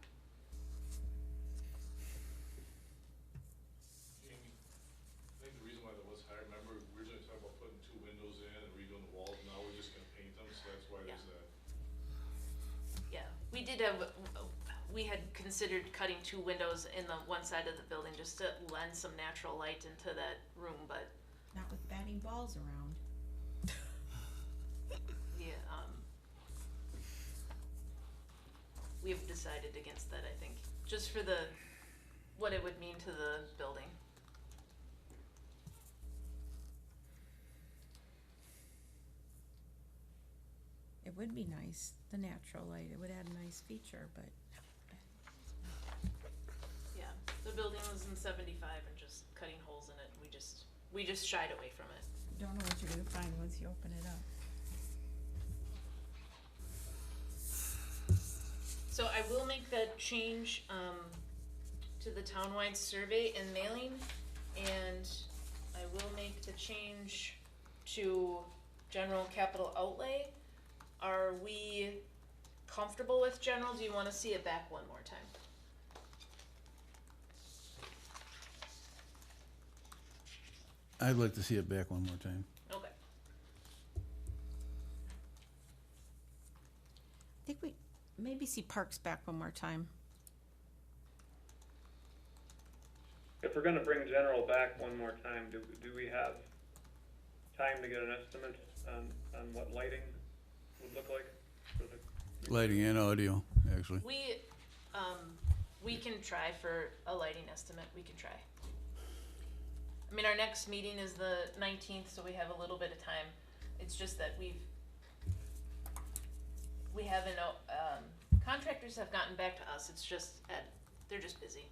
Speaker 8: Amy, I think the reason why that was higher, remember, we originally talked about putting 2 windows in and redoing the walls, now we're just gonna paint them, so that's why there's that.
Speaker 7: Yeah, we had considered cutting 2 windows in the one side of the building just to lend some natural light into that room, but
Speaker 3: Not with batting balls around.
Speaker 7: yeah, we've decided against that, I think, just for what it would mean to the building.
Speaker 3: It would be nice, the natural light, it would add a nice feature, but
Speaker 7: Yeah, the building was in 75 and just cutting holes in it, we just shied away from it.
Speaker 3: don't know what you're gonna find once you open it up.
Speaker 7: So I will make that change, to to the townwide survey and mailing, and I will make the change to general capital outlay. Are we comfortable with general? Do you wanna see it back one more time?
Speaker 1: I'd like to see it back one more time.
Speaker 7: Okay.
Speaker 3: I think we maybe see parks back one more time.
Speaker 2: If we're gonna bring general back one more time, do we have time to get an estimate on what lighting would look like for the?
Speaker 1: Lighting and audio, actually.
Speaker 7: We can try for a lighting estimate, we can try. I mean, our next meeting is the 19th, so we have a little bit of time. It's just that we haven't, contractors have gotten back to us, it's just, they're just busy.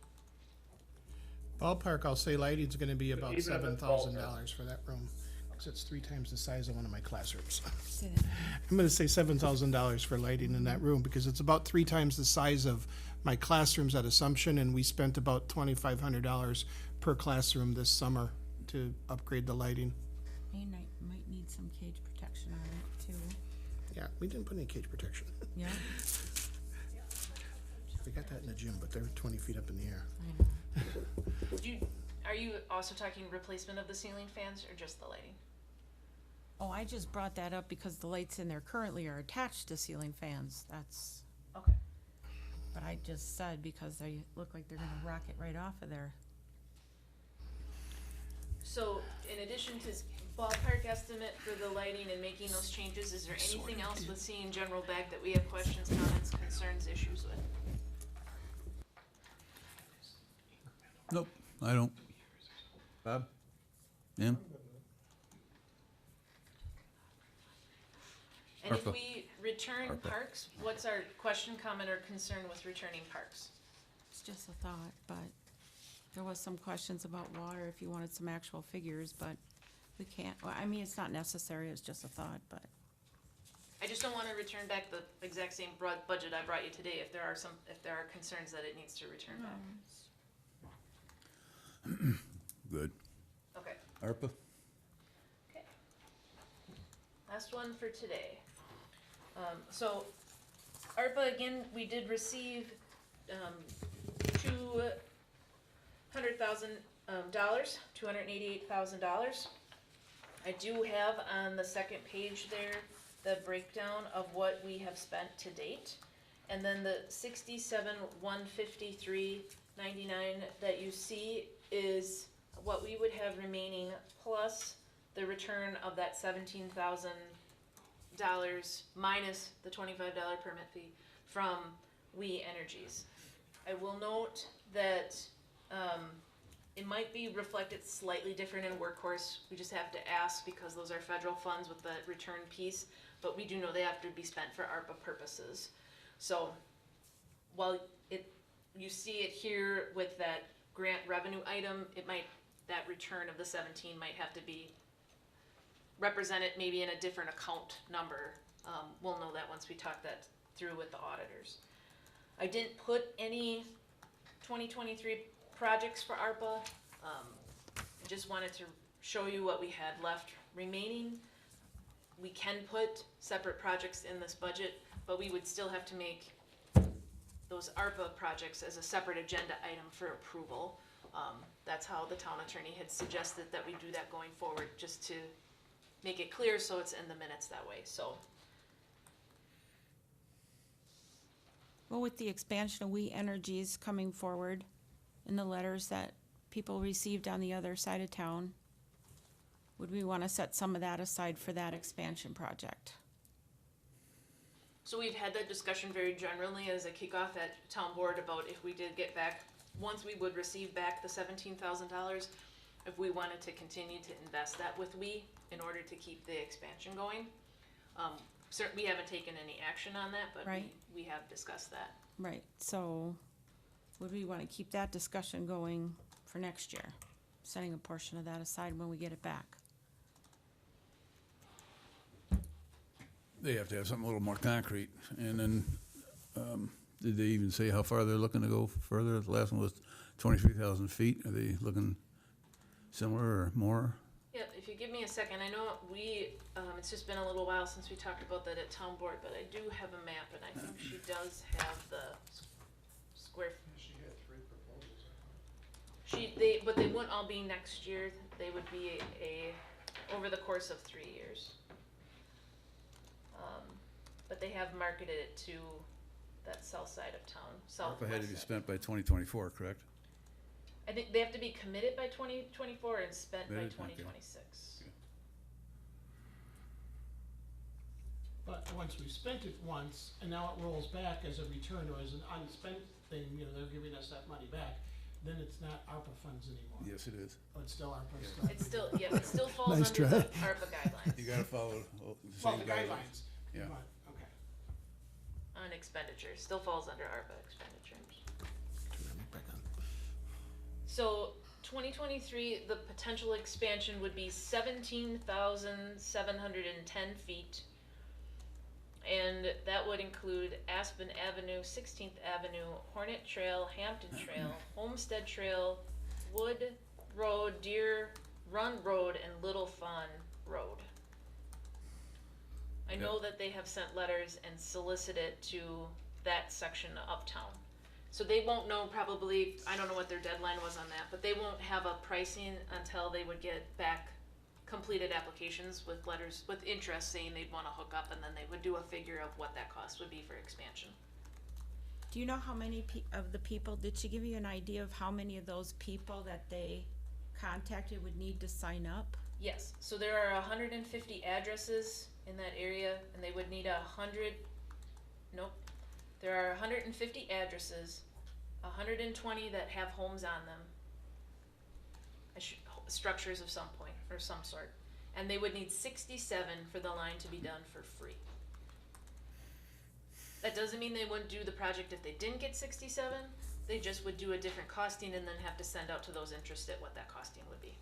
Speaker 4: Ballpark, I'll say lighting's gonna be about
Speaker 2: Even if it's
Speaker 4: $7,000 for that room, cause it's 3 times the size of one of my classrooms.
Speaker 3: Say that.
Speaker 4: I'm gonna say $7,000 for lighting in that room, because it's about 3 times the size of my classrooms at Assumption, and we spent about $2,500 per classroom this summer to upgrade the lighting.
Speaker 3: Might need some cage protection on it too.
Speaker 4: Yeah, we didn't put any cage protection.
Speaker 3: Yeah,
Speaker 4: We got that in the gym, but they're 20 feet up in the air.
Speaker 3: I know.
Speaker 7: Are you also talking replacement of the ceiling fans or just the lighting?
Speaker 3: Oh, I just brought that up because the lights in there currently are attached to ceiling fans. That's,
Speaker 7: Okay.
Speaker 3: but I just said because they look like they're gonna rocket right off of there.
Speaker 7: So, in addition to ballpark estimate for the lighting and making those changes, is there anything else with seeing general back that we have questions, comments, concerns, issues with?
Speaker 1: Nope, I don't. Bob? Yeah?
Speaker 7: And if
Speaker 1: ARPA.
Speaker 7: we return parks, what's our question, comment, or concern with returning parks?
Speaker 3: It's just a thought, but there was some questions about water, if you wanted some actual figures, but we can't, well, I mean, it's not necessary, it's just a thought, but.
Speaker 7: I just don't wanna return back the exact same broad budget I brought you today if there are concerns that it needs to return back.
Speaker 1: Good.
Speaker 7: Okay.
Speaker 1: ARPA?
Speaker 7: Okay. Last one for today. So, ARPA, again, we did receive, $200,000, $288,000. I do have on the second page there, the breakdown of what we have spent to date. And then the 67,153.99 that you see is what we would have remaining plus the return of that $17,000 minus the $25 permit fee from We Energies. I will note that it might be reflected slightly different in Workhorse. We just have to ask because those are federal funds with the return piece, but we do know they have to be spent for ARPA purposes. So while you see it here with that grant revenue item, that return of the 17 might have to be represented maybe in a different account number. We'll know that once we talk that through with the auditors. I didn't put any 2023 projects for ARPA. I just wanted to show you what we had left remaining. We can put separate projects in this budget, but we would still have to make those ARPA projects as a separate agenda item for approval. That's how the town attorney had suggested that we do that going forward, just to make it clear so it's in the minutes that way, so.
Speaker 3: Well, with the expansion of We Energies coming forward in the letters that people received on the other side of town, would we wanna set some of that aside for that expansion project?
Speaker 7: So we've had that discussion very generally as a kickoff at town board about if we did get back, once we would receive back the $17,000, if we wanted to continue to invest that with We in order to keep the expansion going. We haven't taken any action on that, but
Speaker 3: Right.
Speaker 7: we have discussed that.
Speaker 3: Right, so would we wanna keep that discussion going for next year? Setting a portion of that aside when we get it back?
Speaker 1: They have to have something a little more concrete, and then, Did they even say how far they're looking to go further? The last one was 23,000 feet. Are they looking similar or more?
Speaker 7: Yeah, if you give me a second, I know it's just been a little while since we talked about that at town board, but I do have a map, and I think she does have the square.
Speaker 4: She had 3 proposals.
Speaker 7: But they wouldn't all be next year, they would be over the course of 3 years. But they have marketed it to that south side of town, southwest.
Speaker 1: ARPA had to be
Speaker 7: side.
Speaker 1: spent by 2024, correct?
Speaker 7: I think they have to be committed by 2024 and spent by
Speaker 1: Committed? Okay.
Speaker 7: 2026.
Speaker 4: But once we've spent it once, and now it rolls back as a return or as an unspent thing, you know, they're giving us that money back, then it's not ARPA funds anymore.
Speaker 1: Yes, it is.
Speaker 4: Oh, it's still ARPA stuff.
Speaker 7: It still, yeah, it still falls
Speaker 5: Nice
Speaker 7: under the
Speaker 5: try.
Speaker 7: ARPA guidelines
Speaker 1: You gotta follow the
Speaker 4: Well,
Speaker 1: same
Speaker 4: the
Speaker 1: guidelines.
Speaker 4: guidelines.
Speaker 1: Yeah.
Speaker 4: Right, okay.
Speaker 7: on expenditures, still falls under ARPA expenditures. So 2023, the potential expansion would be 17,710 feet. And that would include Aspen Avenue, 16th Avenue, Hornet Trail, Hampton Trail, Homestead Trail, Wood Road, Deer Run Road, and Little Fawn Road. I know that they have sent letters and solicited to that section of uptown. So they won't know probably, I don't know what their deadline was on that, but they won't have a pricing until they would get back completed applications with letters, with interest saying they'd wanna hook up, and then they would do a figure of what that cost would be for expansion.
Speaker 3: Do you know how many of the people, did she give you an idea of how many of those people that they contacted would need to sign up?
Speaker 7: Yes, so there are 150 addresses in that area, and they would need 100, nope. There are 150 addresses, 120 that have homes on them. Structures of some point, or some sort. And they would need 67 for the line to be done for free. That doesn't mean they wouldn't do the project if they didn't get 67, they just would do a different costing and then have to send out to those interested what that costing would be.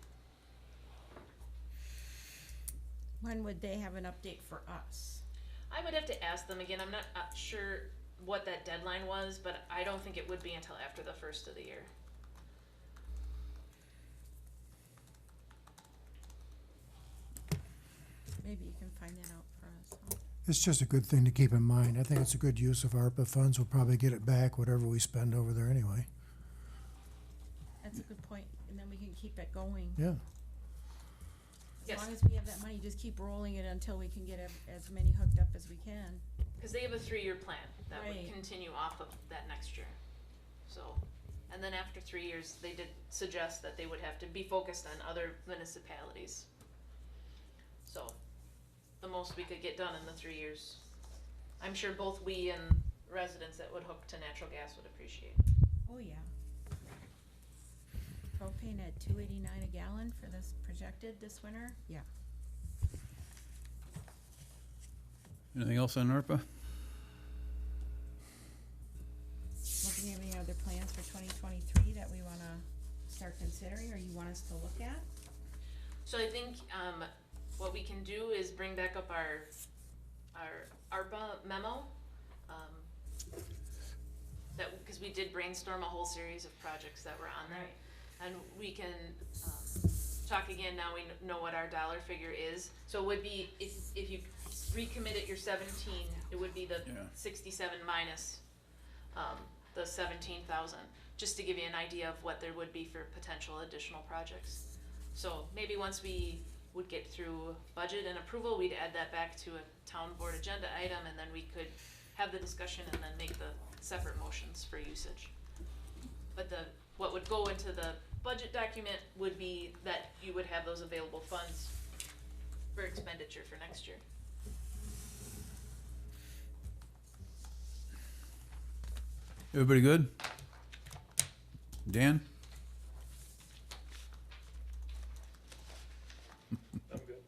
Speaker 3: When would they have an update for us?
Speaker 7: I would have to ask them again, I'm not sure what that deadline was, but I don't think it would be until after the first of the year.
Speaker 3: Maybe you can find that out for us, huh?
Speaker 5: It's just a good thing to keep in mind. I think it's a good use of ARPA funds. We'll probably get it back, whatever we spend over there anyway.
Speaker 3: That's a good point, and then we can keep it going.
Speaker 5: Yeah.
Speaker 3: As
Speaker 7: Yes.
Speaker 3: long as we have that money, just keep rolling it until we can get as many hooked up as we can.
Speaker 7: Cause they have a 3-year plan that would
Speaker 3: Right.
Speaker 7: continue off of that next year. So, and then after 3 years, they did suggest that they would have to be focused on other municipalities. So, the most we could get done in the 3 years, I'm sure both we and residents that would hook to natural gas would appreciate.
Speaker 3: Oh, yeah. Propane at $2.89 a gallon for this projected this winter? Yeah.
Speaker 1: Anything else on ARPA?
Speaker 3: Looking at any other plans for 2023 that we wanna start considering, or you want us to look at?
Speaker 7: So I think, what we can do is bring back up our ARPA memo. Cause we did brainstorm a whole series of projects that were on there.
Speaker 3: Right.
Speaker 7: And we can, talk again, now we know what our dollar figure is. So it would be, if you recommitted your 17, it would be the
Speaker 1: Yeah.
Speaker 7: 67 minus, the 17,000, just to give you an idea of what there would be for potential additional projects. So maybe once we would get through budget and approval, we'd add that back to a town board agenda item, and then we could have the discussion and then make the separate motions for usage. But what would go into the budget document would be that you would have those available funds for expenditure for next year.
Speaker 1: Everybody good? Dan?
Speaker 2: I'm good.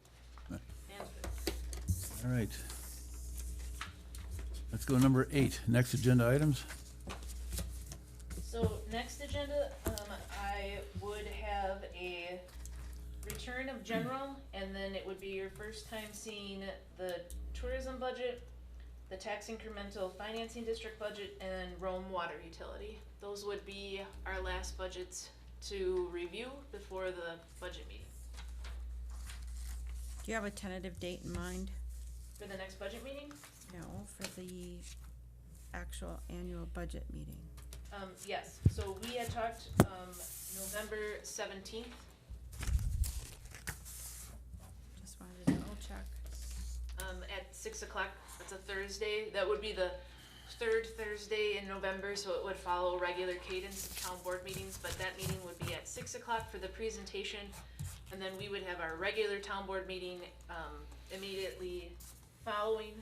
Speaker 7: Dan's good.
Speaker 1: All right. Let's go to number 8, next agenda items.
Speaker 7: So next agenda, I would have a return of general, and then it would be your first time seeing the tourism budget, the tax incremental financing district budget, and Rome water utility. Those would be our last budgets to review before the budget meeting.
Speaker 3: Do you have a tentative date in mind?
Speaker 7: For the next budget meeting,
Speaker 3: No, for the actual annual budget meeting.
Speaker 7: yes, so we had talked, November 17th.
Speaker 3: Just wanted to double check.
Speaker 7: At 6 o'clock. It's a Thursday. That would be the third Thursday in November, so it would follow regular cadence of town board meetings, but that meeting would be at 6 o'clock for the presentation. And then we would have our regular town board meeting, immediately following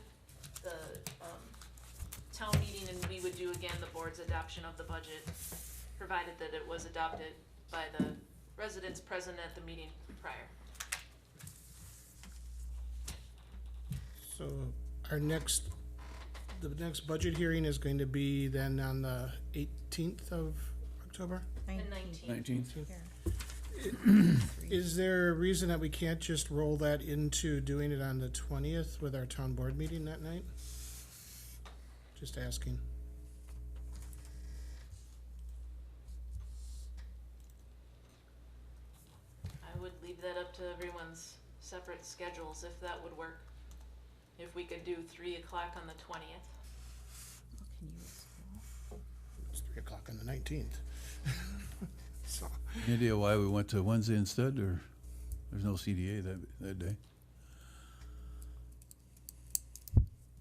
Speaker 7: the, town meeting, and we would do again the board's adoption of the budget, provided that it was adopted by the residents present at the meeting prior.
Speaker 4: So our the next budget hearing is going to be then on the 18th of October?
Speaker 7: And 19th.
Speaker 1: 19th?
Speaker 3: Here.
Speaker 4: Is there a reason that we can't just roll that into doing it on the 20th with our town board meeting that night? Just asking.
Speaker 7: I would leave that up to everyone's separate schedules, if that would work. If we could do 3 o'clock on the 20th.
Speaker 3: Can you-
Speaker 4: It's 3 o'clock on the 19th. So,
Speaker 1: Any idea why we went to Wednesday instead, or there's no CDA that day?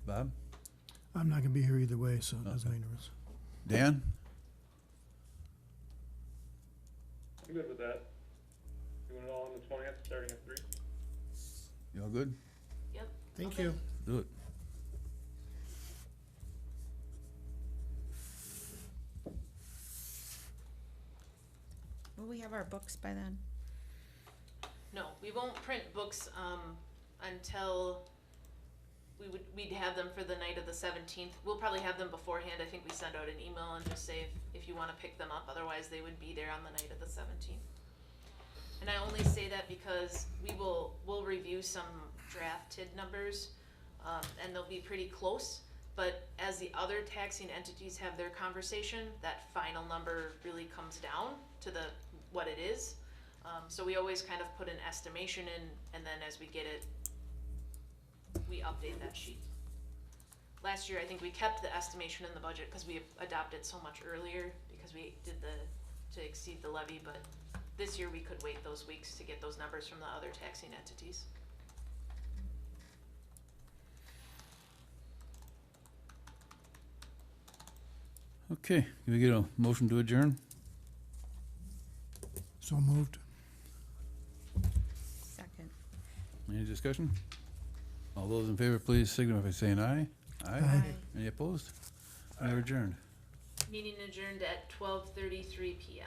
Speaker 1: Bob?
Speaker 5: I'm not gonna be here either way, so it doesn't
Speaker 1: Okay.
Speaker 5: make no difference.
Speaker 1: Dan?
Speaker 2: I'm good with that. Doing it all on the 20th, starting at 3.
Speaker 1: You all good?
Speaker 7: Yep.
Speaker 4: thank
Speaker 7: Okay.
Speaker 4: you.
Speaker 1: Do it.
Speaker 3: Will we have our books by then?
Speaker 7: No, we won't print books, until we'd have them for the night of the 17th. We'll probably have them beforehand. I think we send out an email and just say if you wanna pick them up, otherwise they would be there on the night of the 17th. And I only say that because we'll review some drafted numbers, and they'll be pretty close. But as the other taxing entities have their conversation, that final number really comes down to what it is. So we always kind of put an estimation in, and then as we get it, we update that sheet. Last year, I think we kept the estimation in the budget because we adopted so much earlier because we did to exceed the levy, but this year we could wait those weeks to get those numbers from the other taxing entities.
Speaker 1: Okay, can we get a motion to adjourn?
Speaker 5: So moved.
Speaker 3: Second.
Speaker 1: Any discussion? All those in favor, please signify by saying aye.
Speaker 5: Aye.
Speaker 1: Any opposed? We are adjourned.
Speaker 7: Meeting adjourned at 12:33 PM.